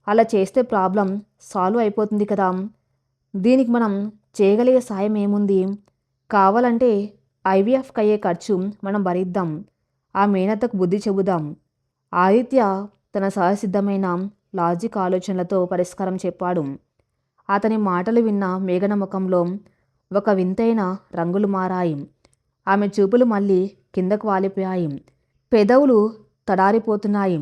అలా చేస్తే ప్రాబ్లం సాల్వ్ అయిపోతుంది కదా. దీనికి మనం చేయగలిగే సాయం ఏముంది? కావాలంటే ఐవీఎఫ్కి అయ్యే ఖర్చు మనం భరిద్దాం. ఆ మేనత్తకు బుద్ధి చెబుదాం. ఆదిత్య తన సహసిద్ధమైన లాజిక్ ఆలోచనలతో పరిష్కారం చెప్పాడు. అతని మాటలు విన్న మేఘన ముఖంలో ఒక వింతైన రంగులు మారాయి. ఆమె చూపులు మళ్ళీ కిందకు వాలిపోయాయి. పెదవులు తడారిపోతున్నాయి.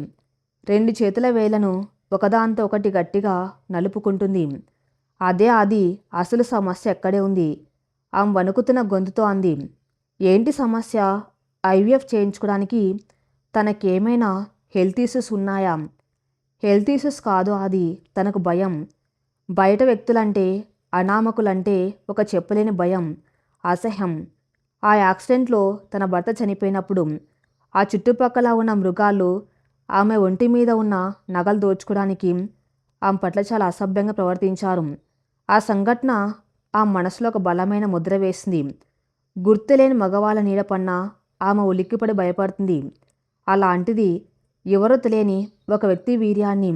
2 చేతుల వేళ్లను ఒకదాంతో ఒకటి గట్టిగా నలుపుకుంటుంది. అదే అది అసలు సమస్య ఎక్కడే ఉంది. ఆమె వణుకుతున్న గొంతుతో అంది. ఏంటి సమస్య? ఐవీఎఫ్ చేయించుకోవడానికి తనకేమైనా హెల్త్ ఇష్యూస్ ఉన్నాయా? హెల్త్ ఇష్యూస్ కాదు, అది తనకు భయం. బయట వ్యక్తులంటే, అనామకులంటే ఒక చెప్పలేని భయం, అసహ్యం. ఆ యాక్సిడెంట్లో తన భర్త చనిపోయినప్పుడు ఆ చుట్టుపక్కల ఉన్న మృగాలు ఆమె ఒంటి మీద ఉన్న నగలు దోచుకోవడానికి ఆమె పట్ల చాలా అసభ్యంగా ప్రవర్తించారు. ఆ సంఘటన ఆ మనసులో ఒక బలమైన ముద్ర వేసింది. గుర్తులేని మగవాళ్ళ నీడ పన్నా ఆమె ఉలిక్కిపడి భయపడుతుంది. అలాంటిది ఎవరో తెలియని ఒక వ్యక్తి వీర్యాన్ని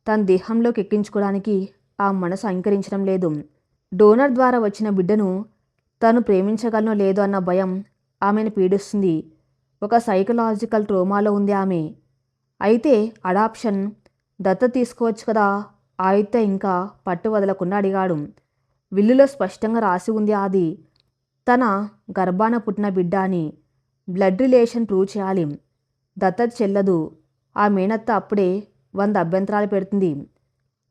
తన దేహంలోకి ఎక్కించుకోవడానికి ఆ మనసు అంగీకరించడం లేదు. డోనర్ ద్వారా వచ్చిన బిడ్డను తను ప్రేమించగలనో లేదో అన్న భయం ఆమెను పీడిస్తుంది. ఒక సైకలాజికల్ ట్రోమాలో ఉంది ఆమె. అయితే అడాప్షన్, దత్తత తీసుకోవచ్చు కదా? ఆదిత్య ఇంకా పట్టు వదలకుండా అడిగాడు. విల్లులో స్పష్టంగా రాసి ఉంది అది. తన గర్భాన పుట్టిన బిడ్డ అని బ్లడ్ రిలేషన్ ప్రూవ్ చేయాలి. దత్తత చెల్లదు. ఆ మేనత్త అప్పుడే 100 అభ్యంతరాలు పెడుతుంది.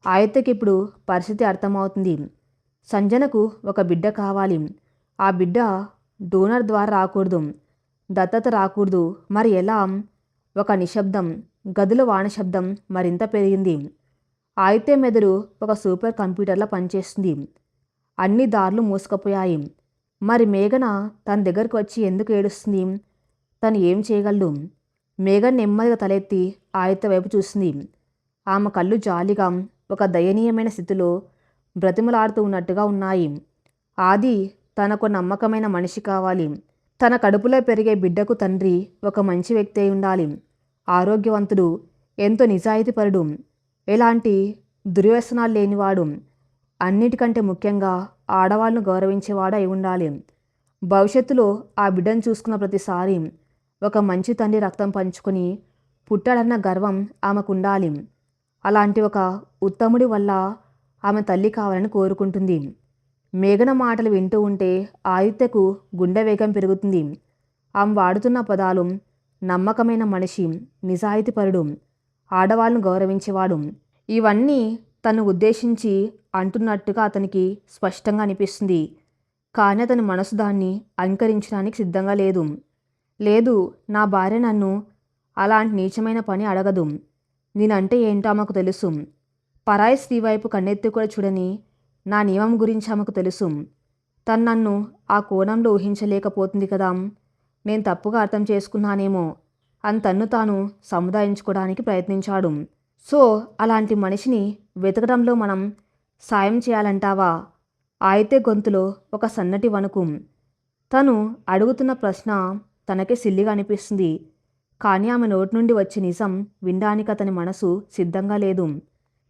ఆయత్తకి ఇప్పుడు పరిస్థితి అర్థమవుతుంది. సంజనకు ఒక బిడ్డ కావాలి. ఆ బిడ్డ డోనర్ ద్వారా రాకూడదు, దత్తత రాకూడదు. మరి ఎలా? ఒక నిశ్శబ్దం. గదిలో వానశబ్దం మరింత పెరిగింది. ఆయితే మెదడు ఒక సూపర్ కంప్యూటర్లా పనిచేస్తుంది. అన్ని దారులు మూసుకుపోయాయి. మరి మేఘన తన దగ్గరకు వచ్చి ఎందుకు ఏడుస్తుంది? తను ఏం చేయగలడు? మేఘన్ నెమ్మదిగా తలెత్తి ఆయత్త వైపు చూస్తుంది. ఆమె కళ్ళు జాలిగా, ఒక దయనీయమైన స్థితిలో బ్రతిమలాడుతూ ఉన్నట్టుగా ఉన్నాయి. ఆది తనకు నమ్మకమైన మనిషి కావాలి. తన కడుపులో పెరిగే బిడ్డకు తండ్రి ఒక మంచి వ్యక్తి అయి ఉండాలి. ఆరోగ్యవంతుడు, ఎంతో నిజాయితీపరుడు, ఎలాంటి దుర్వ్యసనాలు లేనివాడు, అన్నిటికంటే ముఖ్యంగా ఆడవాళ్ళను గౌరవించేవాడు అయి ఉండాలి. భవిష్యత్తులో ఆ బిడ్డను చూసుకున్న ప్రతిసారి ఒక మంచి తండ్రి రక్తం పంచుకొని పుట్టాడన్న గర్వం ఆమెకు ఉండాలి. అలాంటి ఒక ఉత్తముడి వల్ల ఆమె తల్లి కావాలని కోరుకుంటుంది. మేఘన మాటలు వింటూ ఉంటే ఆదిత్యకు గుండె వేగం పెరుగుతుంది. ఆమె వాడుతున్న పదాలు నమ్మకమైన మనిషి, నిజాయితీపరుడు, ఆడవాళ్ళను గౌరవించేవాడు, ఇవన్నీ తను ఉద్దేశించి అంటున్నట్టుగా అతనికి స్పష్టంగా అనిపిస్తుంది. కానీ అతని మనసు దాన్ని అంగీకరించడానికి సిద్ధంగా లేదు. లేదు, నా భార్య నన్ను అలాంటి నీచమైన పని అడగదు. నేనంటే ఏంటో ఆమెకు తెలుసు. పరాయి స్త్రీ వైపు కన్నెత్తి కూడా చూడని నా నియమం గురించి ఆమెకు తెలుసు. తను నన్ను ఆ కోణంలో ఊహించలేకపోతుంది కదా. నేను తప్పుగా అర్థం చేసుకున్నానేమో అని తన్ను తాను సముదాయించుకోవడానికి ప్రయత్నించాడు. సో అలాంటి మనిషిని వెతకడంలో మనం సాయం చేయాలంటావా? అయితే గొంతులో ఒక సన్నటి వణుకు. తను అడుగుతున్న ప్రశ్న తనకే సిల్లిగా అనిపిస్తుంది. కానీ ఆమె నోటి నుండి వచ్చే నిజం వినడానికి అతని మనసు సిద్ధంగా లేదు.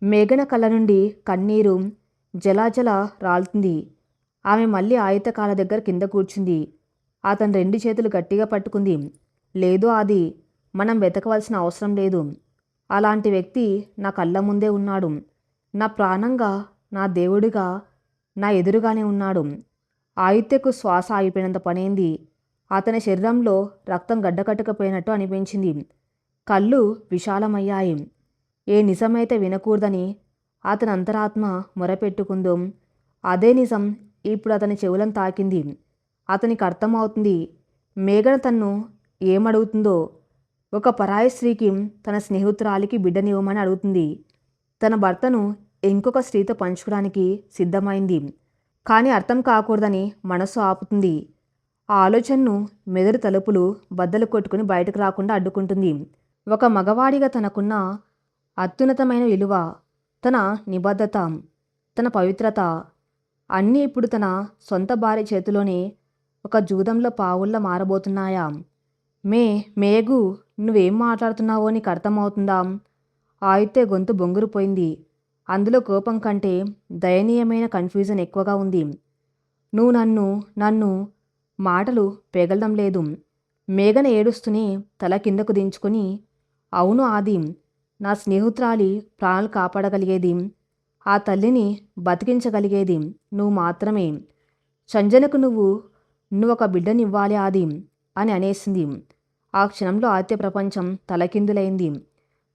మేఘన కళ్ళ నుండి కన్నీరు జలాజల రాలుతుంది. ఆమె మళ్ళీ ఆయుత కాళ్ళ దగ్గర కింద కూర్చుంది. అతని 2 చేతులు గట్టిగా పట్టుకుంది. లేదు ఆది, మనం వెతకవలసిన అవసరం లేదు. అలాంటి వ్యక్తి నా కళ్ళ ముందే ఉన్నాడు. నా ప్రాణంగా, నా దేవుడిగా నా ఎదురుగానే ఉన్నాడు. ఆయుత్యకు శ్వాస ఆగిపోయినంత పనైంది. అతని శరీరంలో రక్తం గడ్డకట్టుకపోయినట్టు అనిపించింది. కళ్ళు విశాలమయ్యాయి. ఏ నిజమైతే వినకూడదని అతని అంతరాత్మ మొరపెట్టుకుందో అదే నిజం ఇప్పుడు అతని చెవులను తాకింది. అతనికి అర్థమవుతుంది మేఘన తన్ను ఏమడుగుతుందో. ఒక పరాయి స్త్రీకి తన స్నేహితురాలికి బిడ్డనివ్వమని అడుగుతుంది. తన భర్తను ఇంకొక స్త్రీతో పంచుకోవడానికి సిద్ధమైంది. కానీ అర్థం కాకూడదని మనసు ఆపుతుంది. ఆ ఆలోచనను మెదడు తలుపులు బద్దలు కొట్టుకుని బయటకు రాకుండా అడ్డుకుంటుంది. ఒక మగవాడిగా తనకున్న అత్యున్నతమైన విలువ, తన నిబద్ధత, తన పవిత్రత అన్నీ ఇప్పుడు తన సొంత భార్య చేతిలోనే ఒక జూదంలో పావుల్లా మారబోతున్నాయా? మేఘు, నువ్వేం మాట్లాడుతున్నావో నీకు అర్థమవుతుందా? ఆయితే గొంతు బొంగురుపోయింది. అందులో కోపం కంటే దయనీయమైన కన్ఫ్యూజన్ ఎక్కువగా ఉంది. నువ్వు నన్ను మాటలు పెగలడం లేదు. మేఘన ఏడుస్తూనే తల కిందకు దించుకొని, అవును ఆది, నా స్నేహితురాలి ప్రాణాలు కాపాడగలిగేది, ఆ తల్లిని బతికించగలిగేది నువ్వు మాత్రమే. సంజనకు నువ్వు ఒక బిడ్డనివ్వాలి ఆది అని అనేసింది. ఆ క్షణంలో ఆదిత్య ప్రపంచం తలకిందులైంది.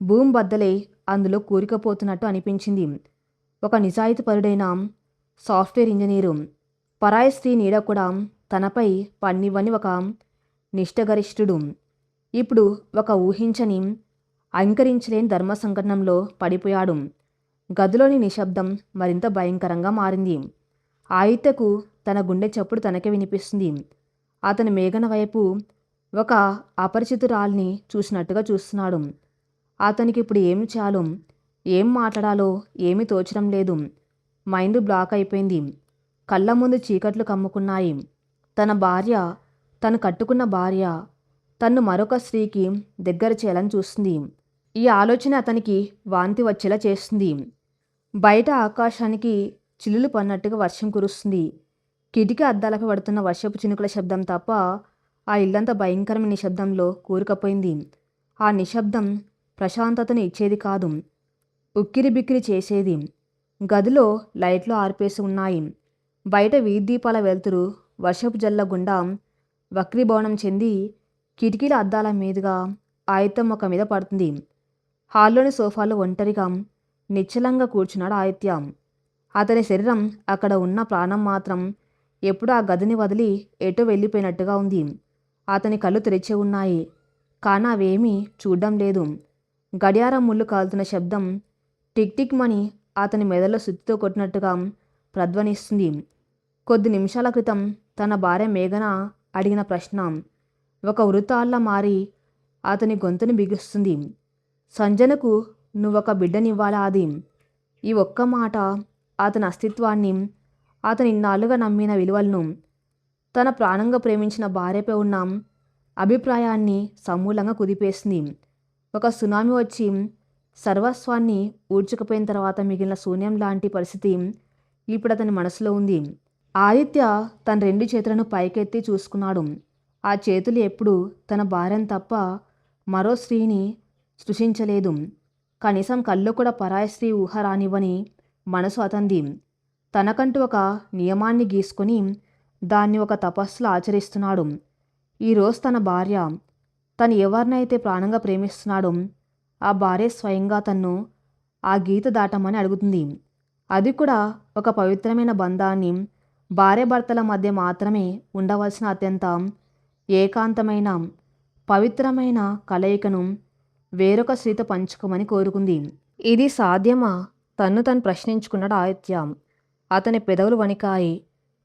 భూమి బద్దలై అందులో కూరుకుపోతున్నట్టు అనిపించింది. ఒక నిజాయితీపరుడైన సాఫ్ట్వేర్ ఇంజనీరు పరాయి స్త్రీ నీడ కూడా తనపై పన్నివ్వని ఒక నిష్ఠగరిష్ఠుడు ఇప్పుడు ఒక ఊహించని, అంకరించలేని ధర్మ సంకటంలో పడిపోయాడు. గదిలోని నిశ్శబ్దం మరింత భయంకరంగా మారింది. ఆయితకు తన గుండె చప్పుడు తనకే వినిపిస్తుంది. అతని మేఘన వైపు ఒక అపరిచితురాల్ని చూసినట్టుగా చూస్తున్నాడు. అతనికి ఇప్పుడు ఏమి చేయాలో, ఏం మాట్లాడాలో ఏమీ తోచడం లేదు. మైండ్ బ్లాక్ అయిపోయింది. కళ్ళ ముందు చీకట్లు కమ్ముకున్నాయి. తన భార్య, తను కట్టుకున్న భార్య తన్ను మరొక స్త్రీకి దగ్గర చేయాలని చూస్తుంది. ఈ ఆలోచన అతనికి వాంతి వచ్చేలా చేస్తుంది. బయట ఆకాశానికి చిల్లులు పడినట్టుగా వర్షం కురుస్తుంది. కిటికీ అద్దాలపై పడుతున్న వర్షపు చినుకుల శబ్దం తప్ప ఆ ఇల్లంతా భయంకరమైన నిశ్శబ్దంలో కూరుకుపోయింది. ఆ నిశ్శబ్దం ప్రశాంతతను ఇచ్చేది కాదు, ఉక్కిరి బిక్కిరి చేసేది. గదిలో లైట్లు ఆర్పేసి ఉన్నాయి. బయట వీధి దీపాల వెలుతురు వర్షపు జల్ల గుండా వక్రీభవనం చెంది కిటికీల అద్దాల మీదుగా ఆదిత్య ముఖం మీద పడుతుంది. హాల్లోని సోఫాలో ఒంటరిగా నిశ్చలంగా కూర్చున్నాడు ఆదిత్య. అతని శరీరం అక్కడ ఉన్న ప్రాణం మాత్రం ఎప్పుడూ ఆ గదిని వదిలి ఎటో వెళ్ళిపోయినట్టుగా ఉంది. అతని కళ్ళు తెరిచి ఉన్నాయి, కానీ అవేమీ చూడ్డం లేదు. గడియారం ముళ్ళు కాలుతున్న శబ్దం టిక్ టిక్ మని అతని మెదడులో సుత్తితో కొట్టినట్టుగా ప్రధ్వనిస్తుంది. కొద్ది నిమిషాల క్రితం తన భార్య మేఘన అడిగిన ప్రశ్న ఒక వృతాల్లా మారి అతని గొంతుని బిగుస్తుంది. సంజనకు నువ్వొక బిడ్డనివ్వాలా అది? ఈ ఒక్క మాట అతని అస్తిత్వాన్ని, అతని ఇన్నాళ్ళుగా నమ్మిన విలువలను, తన ప్రాణంగా ప్రేమించిన భార్యపై ఉన్న అభిప్రాయాన్ని సమూలంగా కుదిపేసింది. ఒక సునామీ వచ్చి సర్వస్వాన్ని ఊడ్చుకుపోయిన తర్వాత మిగిలిన శూన్యం లాంటి పరిస్థితి ఇప్పుడు అతని మనసులో ఉంది. ఆదిత్య తన 2 చేతులను పైకెత్తి చూసుకున్నాడు. ఆ చేతులు ఎప్పుడూ తన భార్యను తప్ప మరో స్త్రీని స్పృశించలేదు. కనీసం కళ్ళు కూడా పరాయి స్త్రీ ఊహ రానివ్వని మనసు అతంది. తనకంటూ ఒక నియమాన్ని గీసుకొని దాన్ని ఒక తపస్సులో ఆచరిస్తున్నాడు. ఈరోజు తన భార్య, తను ఎవరినైతే ప్రాణంగా ప్రేమిస్తున్నాడో ఆ భార్య స్వయంగా తన్ను ఆ గీత దాటమని అడుగుతుంది. అది కూడా ఒక పవిత్రమైన బంధాన్ని, భార్యాభర్తల మధ్య మాత్రమే ఉండవలసిన అత్యంత ఏకాంతమైన పవిత్రమైన కలయికను వేరొక స్త్రీతో పంచుకోమని కోరుకుంది. ఇది సాధ్యమా? తను ప్రశ్నించుకున్నాడు ఆదిత్య. అతని పెదవులు వణికాయి.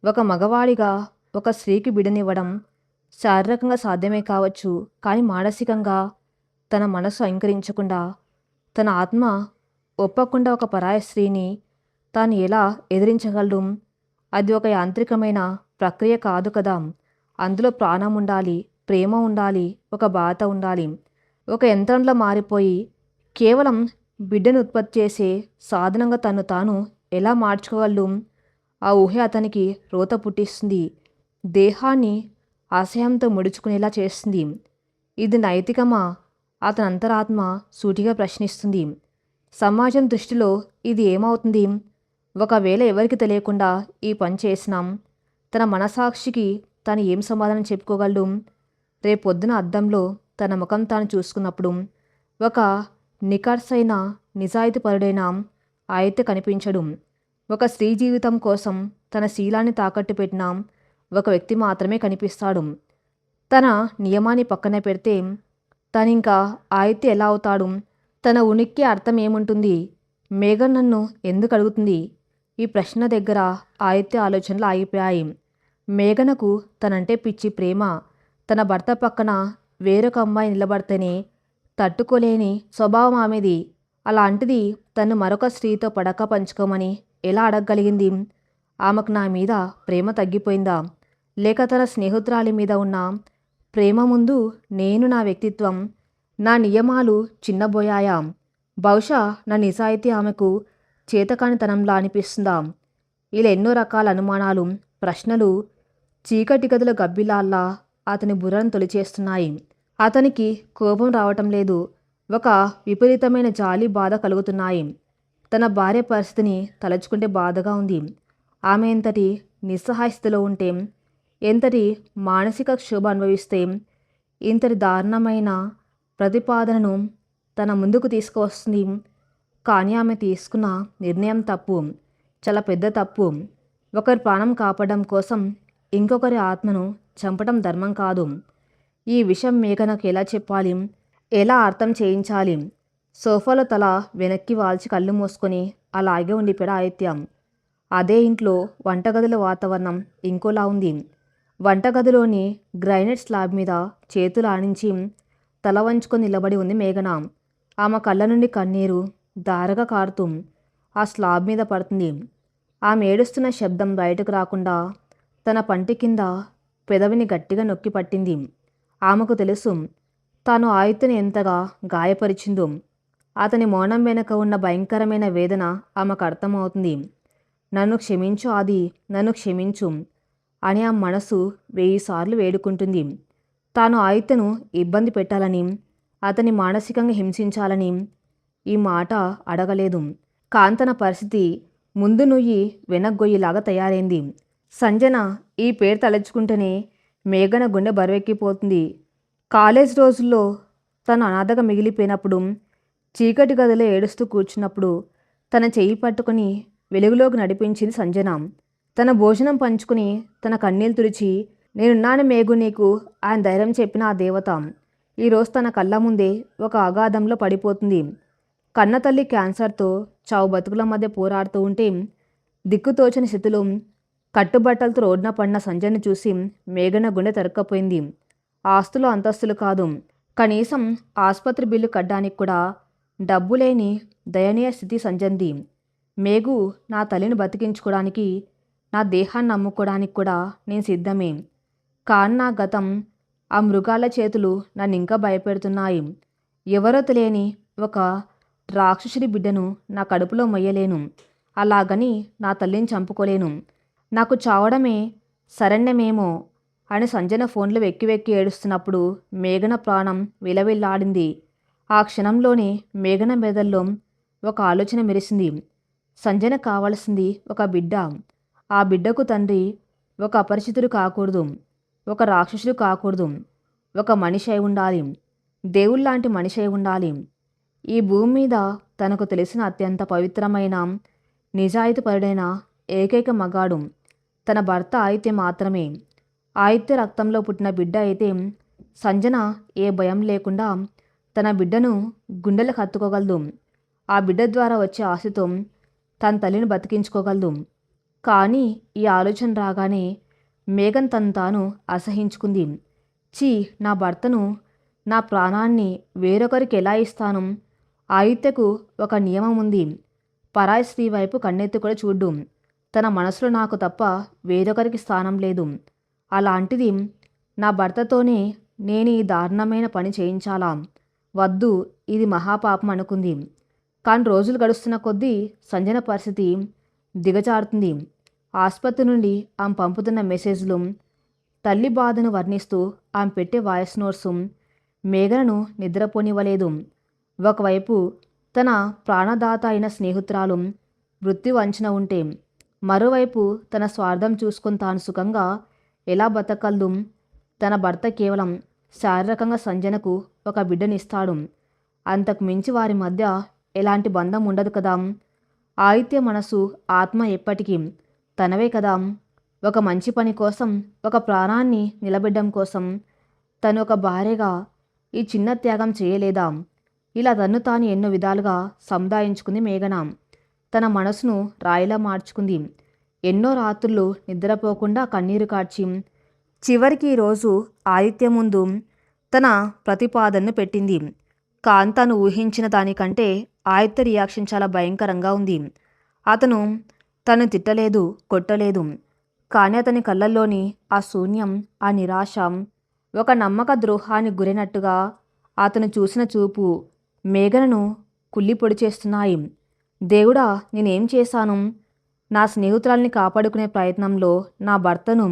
ఒక మగవాడిగా ఒక స్త్రీకి బిడ్డనివ్వడం శారీరకంగా సాధ్యమే కావచ్చు, కానీ మానసికంగా తన మనసు అంగీకరించకుండా, తన ఆత్మ ఒప్పకుండా ఒక పరాయి స్త్రీని తాను ఎలా ఎదిరించగలడు? అది ఒక యాంత్రికమైన ప్రక్రియ కాదు కదా. అందులో ప్రాణం ఉండాలి, ప్రేమ ఉండాలి, ఒక బాధ ఉండాలి. ఒక యంత్రంలో మారిపోయి కేవలం బిడ్డను ఉత్పత్తి చేసే సాధనంగా తను తాను ఎలా మార్చుకోగలడు? ఆ ఊహ అతనికి రోత పుట్టిస్తుంది, దేహాన్ని అసహ్యంతో ముడుచుకునేలా చేస్తుంది. ఇది నైతికమా? అతని అంతరాత్మ సూటిగా ప్రశ్నిస్తుంది. సమాజం దృష్టిలో ఇది ఏమవుతుంది? ఒకవేళ ఎవరికి తెలియకుండా ఈ పని చేసినాం, తన మనసాక్షికి తను ఏం సమాధానం చెప్పుకోగలడు? రేపొద్దున అద్దంలో తన ముఖం తాను చూసుకున్నప్పుడు ఒక నిఖార్సైన నిజాయితీపరుడైన ఆదిత్య కనిపించడు. ఒక స్త్రీ జీవితం కోసం తన శీలాన్ని తాకట్టు పెట్టిన ఒక వ్యక్తి మాత్రమే కనిపిస్తాడు. తన నియమాన్ని పక్కన పెడితే తనింకా ఆదిత్య ఎలా అవుతాడు? తన ఉనికి అర్థం ఏముంటుంది? మేఘన్ నన్ను ఎందుకు అడుగుతుంది? ఈ ప్రశ్న దగ్గర ఆదిత్య ఆలోచనలు ఆగిపోయాయి. మేఘనకు తనంటే పిచ్చి ప్రేమ. తన భర్త పక్కన వేరొక అమ్మాయి నిలబడితేనే తట్టుకోలేని స్వభావం ఆమెది. అలాంటిది తను మరొక స్త్రీతో పడక పంచుకోమని ఎలా అడగగలిగింది? ఆమెకు నా మీద ప్రేమ తగ్గిపోయిందా? లేక తన స్నేహితురాలి మీద ఉన్న ప్రేమ ముందు నేను, నా వ్యక్తిత్వం, నా నియమాలు చిన్నబోయాయా? బహుశా నా నిజాయితీ ఆమెకు చేతకానితనంలా అనిపిస్తుందా? ఇలా ఎన్నో రకాల అనుమానాలు, ప్రశ్నలు చీకటి గదుల గబ్బిలాల్లా అతని బుర్రను తొలిచేస్తున్నాయి. అతనికి కోపం రావటం లేదు, ఒక విపరీతమైన జాలి, బాధ కలుగుతున్నాయి. తన భార్య పరిస్థితిని తలుచుకుంటే బాధగా ఉంది. ఆమె ఎంతటి నిస్సహాయ స్థితిలో ఉంటే, ఎంతటి మానసిక క్షోభ అనుభవిస్తే ఇంతటి దారుణమైన ప్రతిపాదనను తన ముందుకు తీసుకువస్తుంది. కానీ ఆమె తీసుకున్న నిర్ణయం తప్పు, చాలా పెద్ద తప్పు. ఒకరి ప్రాణం కాపాడడం కోసం ఇంకొకరి ఆత్మను చంపడం ధర్మం కాదు. ఈ విషయం మేఘనకు ఎలా చెప్పాలి? ఎలా అర్థం చేయించాలి? సోఫాలో తల వెనక్కి వాల్చి కళ్ళు మూసుకొని అలాగే ఉండిపోయాడు ఆదిత్య. అదే ఇంట్లో వంటగదిలో వాతావరణం ఇంకోలా ఉంది. వంటగదిలోని గ్రైనైట్ స్లాబ్ మీద చేతులు ఆనించి తల వంచుకొని నిలబడి ఉంది మేఘన. ఆమె కళ్ళ నుండి కన్నీరు ధారగా కారుతూ ఆ స్లాబ్ మీద పడుతుంది. ఆమె ఏడుస్తున్న శబ్దం బయటకు రాకుండా తన పంటి కింద పెదవిని గట్టిగా నొక్కి పట్టింది. ఆమెకు తెలుసు తాను ఆదిత్యను ఎంతగా గాయపరిచిందో. అతని మౌనం వెనుక ఉన్న భయంకరమైన వేదన ఆమెకు అర్థమవుతుంది. నన్ను క్షమించు ఆది, నన్ను క్షమించు అని ఆ మనసు 1000 సార్లు వేడుకుంటుంది. తాను ఆదిత్యను ఇబ్బంది పెట్టాలని, అతని మానసికంగా హింసించాలని ఈ మాట అడగలేదు. కాంతన పరిస్థితి ముందు నుయ్యి వెనగ్గొయ్యిలాగా తయారైంది. సంజన ఈ పేరు తలుచుకుంటేనే మేఘన గుండె బరువెక్కిపోతుంది. కాలేజ్ రోజుల్లో తను అనాథగా మిగిలిపోయినప్పుడు, చీకటి గదిలో ఏడుస్తూ కూర్చున్నప్పుడు తన చెయ్యి పట్టుకుని వెలుగులోకి నడిపించింది సంజన. తన భోజనం పంచుకుని తన కన్నీళ్లు తుడిచి నేనున్నాను మేఘు నీకు ఆయన ధైర్యం చెప్పిన ఆ దేవత ఈరోజు తన కళ్ళ ముందే ఒక అగాధంలో పడిపోతుంది. కన్నతల్లి క్యాన్సర్తో చావు బతుకుల మధ్య పోరాడుతూ ఉంటే దిక్కుతోచని స్థితిలో కట్టుబట్టలతో రోడ్న పడిన సంజయ్ని చూసి మేఘన గుండె తరుక్కపోయింది. ఆస్తులు అంతస్తులు కాదు, కనీసం ఆసుపత్రి బిల్లు కట్టడానికి కూడా డబ్బు లేని దయనీయ స్థితి సంజంది. మేఘు, నా తల్లిని బతికించుకోవడానికి, నా దేహాన్ని నమ్ముకోవడానికి కూడా నేను సిద్ధమే. కానీ నా గతం, ఆ మృగాల చేతులు నన్ను ఇంకా భయపెడుతున్నాయి. ఎవరో తెలియని ఒక రాక్షసుడి బిడ్డను నా కడుపులో మొయ్యలేను. అలాగని నా తల్లిని చంపుకోలేను. నాకు చావడమే శరణ్యమేమో అని సంజన ఫోన్లో వెక్కి వెక్కి ఏడుస్తున్నప్పుడు మేఘన ప్రాణం విలవిల్లాడింది. ఆ క్షణంలోనే మేఘన మెదల్లో ఒక ఆలోచన మెరిసింది. సంజన కావలసింది ఒక బిడ్డ. ఆ బిడ్డకు తండ్రి ఒక అపరిచితుడు కాకూడదు, ఒక రాక్షసుడు కాకూడదు, ఒక మనిషి అయి ఉండాలి. దేవుళ్లాంటి మనిషి అయి ఉండాలి. ఈ భూమి మీద తనకు తెలిసిన అత్యంత పవిత్రమైన, నిజాయితీపరుడైన ఏకైక మగాడు తన భర్త ఆయితే మాత్రమే. ఆయితే రక్తంలో పుట్టిన బిడ్డ అయితే సంజన ఏ భయం లేకుండా తన బిడ్డను గుండెలకు హత్తుకోగలదు. ఆ బిడ్డ ద్వారా వచ్చే ఆశతో తన తల్లిని బతికించుకోగలదు. కానీ ఈ ఆలోచన రాగానే మేఘన్ తను తాను అసహించుకుంది. చీ, నా భర్తను, నా ప్రాణాన్ని వేరొకరికి ఎలా ఇస్తాను? ఆయిత్యకు ఒక నియమం ఉంది. పరాయి స్త్రీ వైపు కన్నెత్తి కూడా చూడ్డు. తన మనసులో నాకు తప్ప వేరొకరికి స్థానం లేదు. అలాంటిది నా భర్తతోనే నేను ఈ దారుణమైన పని చేయించాలా? వద్దు, ఇది మహాపాపం అనుకుంది. కానీ రోజులు గడుస్తున్న కొద్దీ సంజన పరిస్థితి దిగజారుతుంది. ఆసుపత్రి నుండి ఆమె పంపుతున్న మెసేజ్లు, తల్లి బాధను వర్ణిస్తూ ఆమె పెట్టే వాయిస్ నోట్స్ మేఘనను నిద్రపోనివ్వలేదు. ఒకవైపు తన ప్రాణదాత అయిన స్నేహితురాలు వృత్తి వంచన ఉంటే, మరోవైపు తన స్వార్థం చూసుకుని తాను సుఖంగా ఎలా బతకగలదు? తన భర్త కేవలం శారీరకంగా సంజనకు ఒక బిడ్డనిస్తాడు. అంతకు మించి వారి మధ్య ఎలాంటి బంధం ఉండదు కదా. ఆయిత్య మనసు, ఆత్మ ఎప్పటికీ తనవే కదా. ఒక మంచి పని కోసం, ఒక ప్రాణాన్ని నిలబెట్టడం కోసం తను ఒక భార్యగా ఈ చిన్న త్యాగం చేయలేదా? ఇలా తన్ను తాను ఎన్నో విధాలుగా సముదాయించుకుంది మేఘన. తన మనసును రాయిలా మార్చుకుంది. ఎన్నో రాత్రులు నిద్రపోకుండా కన్నీరు కార్చి చివరికి ఈరోజు ఆదిత్య ముందు తన ప్రతిపాదనను పెట్టింది. కానీ తను ఊహించిన దానికంటే ఆదిత్య రియాక్షన్ చాలా భయంకరంగా ఉంది. అతను తను తిట్టలేదు, కొట్టలేదు. కానీ అతని కళ్ళల్లోని ఆ శూన్యం, ఆ నిరాశ, ఒక నమ్మక ద్రోహానికి గురైనట్టుగా అతను చూసిన చూపు మేఘనను కుళ్ళిపొడి చేస్తున్నాయి. దేవుడా, నేనేం చేశాను? నా స్నేహితురాల్ని కాపాడుకునే ప్రయత్నంలో నా భర్తను,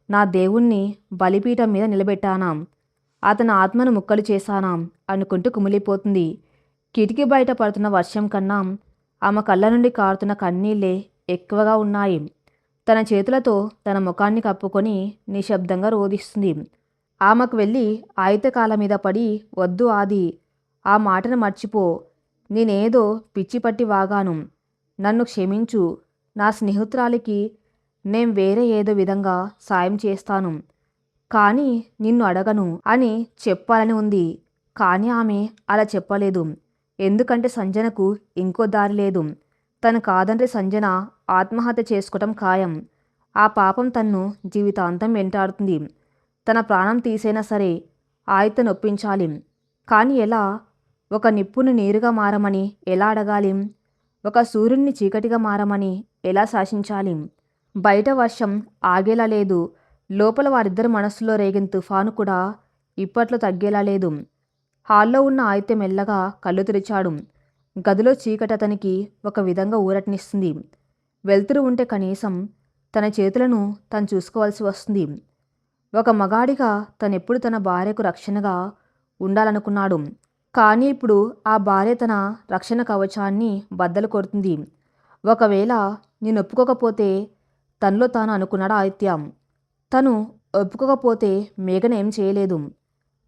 నా దేవుణ్ణి బలిపీఠం మీద నిలబెట్టానా? అతని ఆత్మను ముక్కలు చేశానా అనుకుంటూ కుమిలిపోతుంది. కిటికీ బయట పడుతున్న వర్షం కన్నా ఆమె కళ్ళ నుండి కారుతున్న కన్నీళ్లే ఎక్కువగా ఉన్నాయి. తన చేతులతో తన ముఖాన్ని కప్పుకొని నిశ్శబ్దంగా రోదిస్తుంది. ఆమెకు వెళ్ళి ఆయిత కాళ్ళ మీద పడి, వద్దు ఆది, ఆ మాటను మర్చిపో. నేనేదో పిచ్చి పట్టి వాగాను. నన్ను క్షమించు. నా స్నేహితురాలికి నేను వేరే ఏదో విధంగా సాయం చేస్తాను, కానీ నిన్ను అడగను అని చెప్పాలని ఉంది. కానీ ఆమె అలా చెప్పలేదు. ఎందుకంటే సంజనకు ఇంకో దారి లేదు. తను కాదంటే సంజన ఆత్మహత్య చేసుకోవటం ఖాయం. ఆ పాపం తన్ను జీవితాంతం వెంటాడుతుంది. తన ప్రాణం తీసైనా సరే ఆయితను ఒప్పించాలి. కానీ ఎలా? ఒక నిప్పును నీరుగా మారమని ఎలా అడగాలి? ఒక సూర్యుడిని చీకటిగా మారమని ఎలా శాసించాలి? బయట వర్షం ఆగేలా లేదు. లోపల వారిద్దరి మనస్సులో రేగిన తుఫాను కూడా ఇప్పట్లో తగ్గేలా లేదు. హాల్లో ఉన్న ఆయిత్య మెల్లగా కళ్ళు తెరిచాడు. గదిలో చీకటి అతనికి ఒక విధంగా ఊరటనిస్తుంది. వెలుతురు ఉంటే కనీసం తన చేతులను తను చూసుకోవాల్సి వస్తుంది. ఒక మగాడిగా తనెప్పుడు తన భార్యకు రక్షణగా ఉండాలనుకున్నాడు. కానీ ఇప్పుడు ఆ భార్య తన రక్షణ కవచాన్ని బద్దలు కొడుతుంది. ఒకవేళ నేను ఒప్పుకోకపోతే తనలో తాను అనుకున్నాడు ఆదిత్య. తను ఒప్పుకోకపోతే మేఘన ఏం చేయలేదు.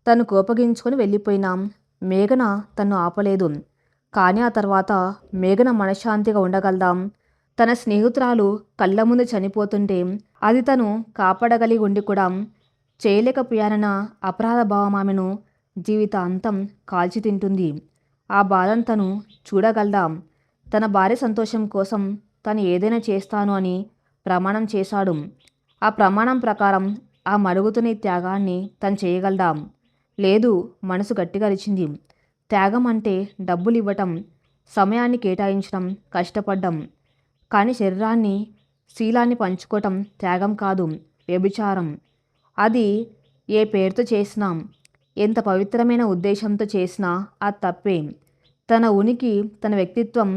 తను కోపగించుకొని వెళ్ళిపోయినా మేఘన తన్ను ఆపలేదు. కానీ ఆ తర్వాత మేఘన మనశ్శాంతిగా ఉండగలదాం? తన స్నేహితురాలు కళ్ళ ముందు చనిపోతుంటే అది తను కాపాడగలిగి ఉండి కూడా చేయలేకపోయానన్న అపరాధ భావం ఆమెను జీవితాంతం కాల్చి తింటుంది. ఆ బాధను తను చూడగలదా? తన భార్య సంతోషం కోసం తను ఏదైనా చేస్తాను అని ప్రమాణం చేశాడు. ఆ ప్రమాణం ప్రకారం ఆ మరుగుతున్న ఈ త్యాగాన్ని తను చేయగలదా? లేదు. మనసు గట్టిగా అరిచింది. త్యాగం అంటే డబ్బులు ఇవ్వటం, సమయాన్ని కేటాయించడం, కష్టపడ్డం. కానీ శరీరాన్ని, శీలాన్ని పంచుకోవటం త్యాగం కాదు, వ్యభిచారం. అది ఏ పేరుతో చేసినా, ఎంత పవిత్రమైన ఉద్దేశంతో చేసినా అది తప్పే. తన ఉనికి, తన వ్యక్తిత్వం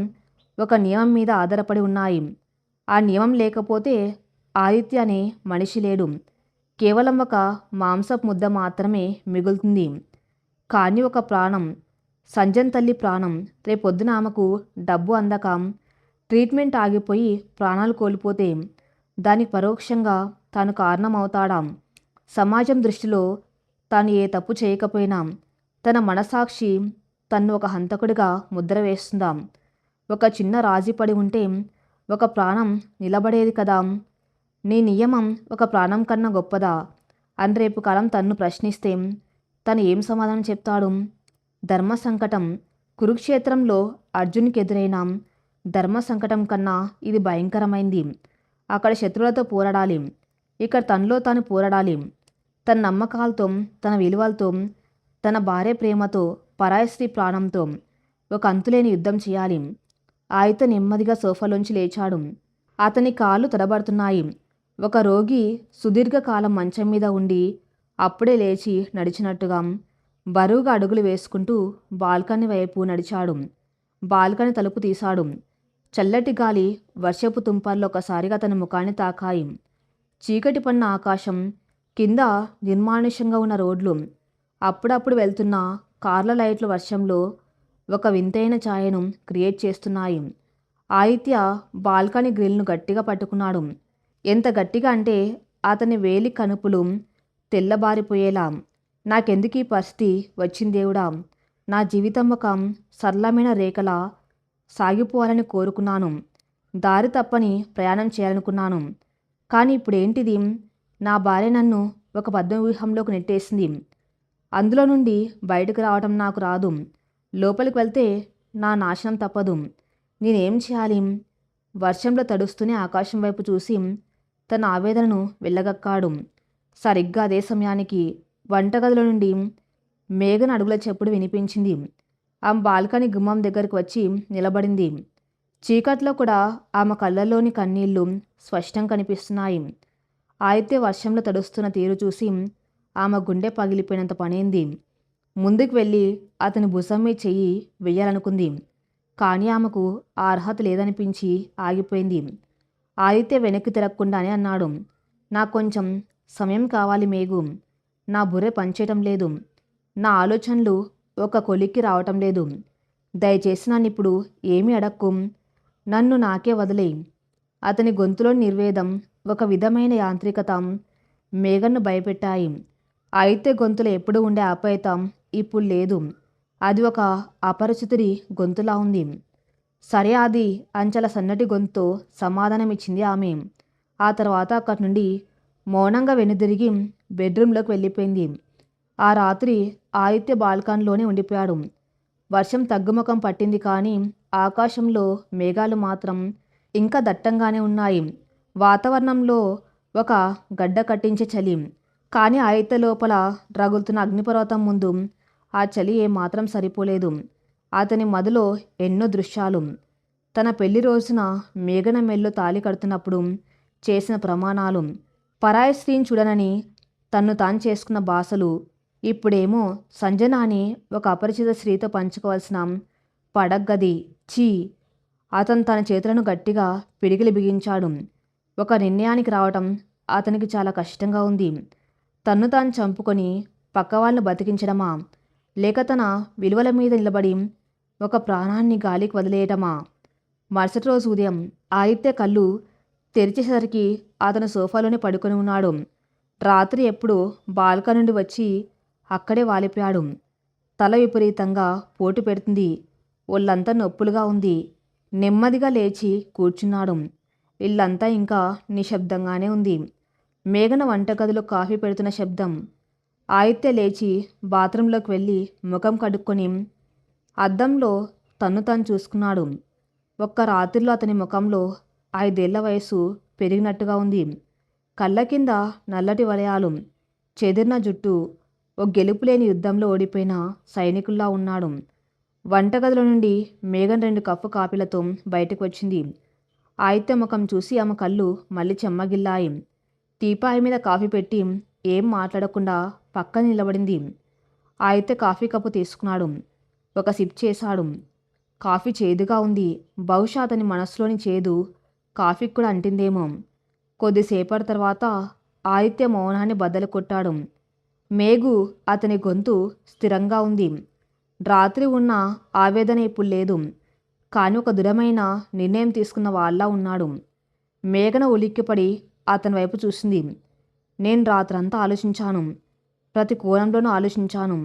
ఒక నియమం మీద ఆధారపడి ఉన్నాయి. ఆ నియమం లేకపోతే ఆదిత్య అనే మనిషి లేడు. కేవలం ఒక మాంసపు ముద్ద మాత్రమే మిగులుతుంది. కానీ ఒక ప్రాణం, సంజన్ తల్లి ప్రాణం, రేపొద్దున ఆమెకు డబ్బు అందక ట్రీట్మెంట్ ఆగిపోయి ప్రాణాలు కోల్పోతే దానికి పరోక్షంగా తాను కారణం అవుతాడా? సమాజం దృష్టిలో తాను ఏ తప్పు చేయకపోయినా తన మనసాక్షి తన్ను ఒక హంతకుడిగా ముద్ర వేస్తుందా? ఒక చిన్న రాజీ పడి ఉంటే ఒక ప్రాణం నిలబడేది కదా. నీ నియమం ఒక ప్రాణం కన్నా గొప్పదా అని రేపు కాలం తన్ను ప్రశ్నిస్తే తను ఏం సమాధానం చెప్తాడు? ధర్మ సంకటం, కురుక్షేత్రంలో అర్జునికి ఎదురైన ధర్మ సంకటం కన్నా ఇది భయంకరమైంది. అక్కడ శత్రువులతో పోరాడాలి, ఇక్కడ తనలో తాను పోరాడాలి. తన నమ్మకాలతో, తన విలువలతో, తన భార్య ప్రేమతో, పరాయి స్త్రీ ప్రాణంతో ఒక అంతులేని యుద్ధం చేయాలి. ఆయిత నెమ్మదిగా సోఫాలోంచి లేచాడు. అతని కాళ్ళు తడబడుతున్నాయి. ఒక రోగి సుదీర్ఘకాలం మంచం మీద ఉండి అప్పుడే లేచి నడిచినట్టుగా బరువుగా అడుగులు వేసుకుంటూ బాల్కనీ వైపు నడిచాడు. బాల్కనీ తలుపు తీశాడు. చల్లటి గాలి వర్షపు తుంపర్లు ఒకసారిగా తన ముఖాన్ని తాకాయి. చీకటి పడిన ఆకాశం, కింద నిర్మానుష్యంగా ఉన్న రోడ్లు, అప్పుడప్పుడు వెళ్తున్న కార్ల లైట్లు వర్షంలో ఒక వింతైన ఛాయను క్రియేట్ చేస్తున్నాయి. ఆదిత్య బాల్కనీ గ్రిల్ను గట్టిగా పట్టుకున్నాడు. ఎంత గట్టిగా అంటే అతని వేలి కనుపులు తెల్లబారిపోయేలా. నాకెందుకు ఈ పరిస్థితి వచ్చింది దేవుడా? నా జీవితం ఒక సరళమైన రేఖలా సాగిపోవాలని కోరుకున్నాను. దారి తప్పని ప్రయాణం చేయాలనుకున్నాను. కానీ ఇప్పుడేంటిది? నా భార్య నన్ను ఒక పద్మవ్యూహంలోకి నెట్టేసింది. అందులో నుండి బయటకు రావటం నాకు రాదు. లోపలికి వెళ్తే నా నాశనం తప్పదు. నేనేం చేయాలి? వర్షంలో తడుస్తూనే ఆకాశం వైపు చూసి తన ఆవేదనను వెళ్ళగక్కాడు. సరిగ్గా అదే సమయానికి వంటగదిలో నుండి మేఘన అడుగుల చప్పుడు వినిపించింది. ఆమె బాల్కనీ గుమ్మం దగ్గరికి వచ్చి నిలబడింది. చీకట్లో కూడా ఆమె కళ్ళల్లోని కన్నీళ్లు స్పష్టం కనిపిస్తున్నాయి. ఆదిత్య వర్షంలో తడుస్తున్న తీరు చూసి ఆమె గుండె పగిలిపోయినంత పనైంది. ముందుకు వెళ్ళి అతని భుజం మీద చెయ్యి వెయ్యాలనుకుంది. కానీ ఆమెకు ఆ అర్హత లేదనిపించి ఆగిపోయింది. ఆదిత్య వెనక్కి తిరగకుండానే అన్నాడు, నాకు కొంచెం సమయం కావాలి మేఘు. నా బుర్రె పనిచేయటం లేదు. నా ఆలోచనలు ఒక కొలిక్కి రావటం లేదు. దయచేసి నన్ను ఇప్పుడు ఏమీ అడక్కు. నన్ను నాకే వదిలేయి. అతని గొంతులో నిర్వేదం, ఒక విధమైన యాంత్రికత మేఘన్ను భయపెట్టాయి. అయితే గొంతులో ఎప్పుడు ఉండే ఆప్యాయత ఇప్పుడు లేదు. అది ఒక అపరిచితుడి గొంతులా ఉంది. సరే అది అంచల సన్నటి గొంతుతో సమాధానమిచ్చింది ఆమె. ఆ తర్వాత అక్కడి నుండి మౌనంగా వెనుదిరిగి బెడ్రూమ్లోకి వెళ్ళిపోయింది. ఆ రాత్రి ఆదిత్య బాల్కనీలోనే ఉండిపోయాడు. వర్షం తగ్గుముఖం పట్టింది కానీ ఆకాశంలో మేఘాలు మాత్రం ఇంకా దట్టంగానే ఉన్నాయి. వాతావరణంలో ఒక గడ్డ కట్టించే చలి. కానీ ఆదిత్య లోపల రగులుతున్న అగ్నిపర్వతం ముందు ఆ చలి ఏమాత్రం సరిపోలేదు. అతని మదిలో ఎన్నో దృశ్యాలు. తన పెళ్లి రోజున మేఘన మెల్లో తాళి కడుతున్నప్పుడు చేసిన ప్రమాణాలు, పరాయి స్త్రీని చూడనని తన్ను తాను చేసుకున్న బాసలు, ఇప్పుడేమో సంజన అని ఒక అపరిచిత స్త్రీతో పంచుకోవాల్సిన పడగ్గది. ఛీ! అతను తన చేతులను గట్టిగా పిడికిలి బిగించాడు. ఒక నిర్ణయానికి రావటం అతనికి చాలా కష్టంగా ఉంది. తన్ను తాను చంపుకొని పక్కవాళ్ళను బతికించడమా, లేక తన విలువల మీద నిలబడి ఒక ప్రాణాన్ని గాలికి వదిలేయటమా? మరుసటి రోజు ఉదయం ఆదిత్య కళ్ళు తెరిచేసరికి అతను సోఫాలోనే పడుకొని ఉన్నాడు. రాత్రి ఎప్పుడు బాల్కనీ నుండి వచ్చి అక్కడే వాలిపోయాడు. తల విపరీతంగా పోటు పెడుతుంది. ఒళ్ళంతా నొప్పులుగా ఉంది. నెమ్మదిగా లేచి కూర్చున్నాడు. ఇల్లంతా ఇంకా నిశ్శబ్దంగానే ఉంది. మేఘన వంటగదిలో కాఫీ పెడుతున్న శబ్దం. ఆదిత్య లేచి బాత్రూంలోకి వెళ్ళి ముఖం కడుక్కొని అద్దంలో తన్ను తాను చూసుకున్నాడు. ఒక్క రాత్రిలో అతని ముఖంలో 5 ఏళ్ల వయసు పెరిగినట్టుగా ఉంది. కళ్ళ కింద నల్లటి వలయాలు, చెదిరిన జుట్టు. ఓ గెలుపులేని యుద్ధంలో ఓడిపోయిన సైనికుల్లా ఉన్నాడు. వంటగదిలో నుండి మేఘన్ 2 కప్పు కాఫీలతో బయటకు వచ్చింది. ఆదిత్య ముఖం చూసి ఆమె కళ్ళు మళ్ళీ చెమ్మగిల్లాయి. టీపాయ్ మీద కాఫీ పెట్టి ఏం మాట్లాడకుండా పక్కన నిలబడింది. ఆదిత్య కాఫీ కప్పు తీసుకున్నాడు. ఒక సిప్ చేశాడు. కాఫీ చేదుగా ఉంది. బహుశా అతని మనసులోని చేదు కాఫీకి కూడా అంటిందేమో. కొద్దిసేపటి తర్వాత ఆదిత్య మౌనాన్ని బద్దలు కొట్టాడు. మేఘు అతని గొంతు స్థిరంగా ఉంది. రాత్రి ఉన్న ఆవేదన ఇప్పుడు లేదు. కానీ ఒక దృఢమైన నిర్ణయం తీసుకున్న వాళ్ళ ఉన్నాడు. మేఘన ఉలిక్కిపడి అతని వైపు చూసింది. నేను రాత్రంతా ఆలోచించాను. ప్రతి కోణంలోనూ ఆలోచించాను.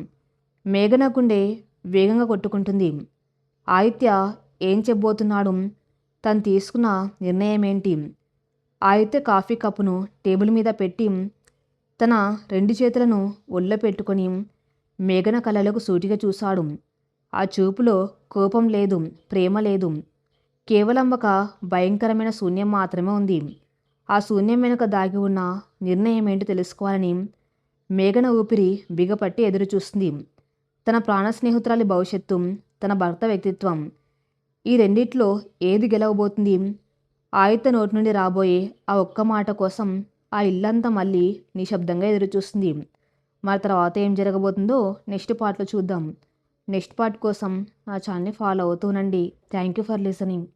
మేఘన గుండె వేగంగా కొట్టుకుంటుంది. ఆదిత్య ఏం చెప్పబోతున్నాడు? తను తీసుకున్న నిర్ణయం ఏంటి? ఆదిత్య కాఫీ కప్పును టేబుల్ మీద పెట్టి తన 2 చేతులను ఒళ్ళో పెట్టుకొని మేఘన కళ్ళలకు సూటిగా చూశాడు. ఆ చూపులో కోపం లేదు, ప్రేమ లేదు. కేవలం ఒక భయంకరమైన శూన్యం మాత్రమే ఉంది. ఆ శూన్యం వెనుక దాగి ఉన్న నిర్ణయం ఏంటో తెలుసుకోవాలని మేఘన ఊపిరి బిగపట్టి ఎదురు చూస్తుంది. తన ప్రాణ స్నేహితురాలి భవిష్యత్తు, తన భర్త వ్యక్తిత్వం, ఈ రెండిట్లో ఏది గెలవబోతుంది? ఆదిత్య నోటి నుండి రాబోయే ఆ ఒక్క మాట కోసం ఆ ఇల్లంతా మళ్ళీ నిశ్శబ్దంగా ఎదురుచూస్తుంది. మరి తర్వాత ఏం జరగబోతుందో నెక్స్ట్ పార్ట్లో చూద్దాం. నెక్స్ట్ పార్ట్ కోసం నా ఛానల్ని ఫాలో అవుతూనండి. Thank you for listening.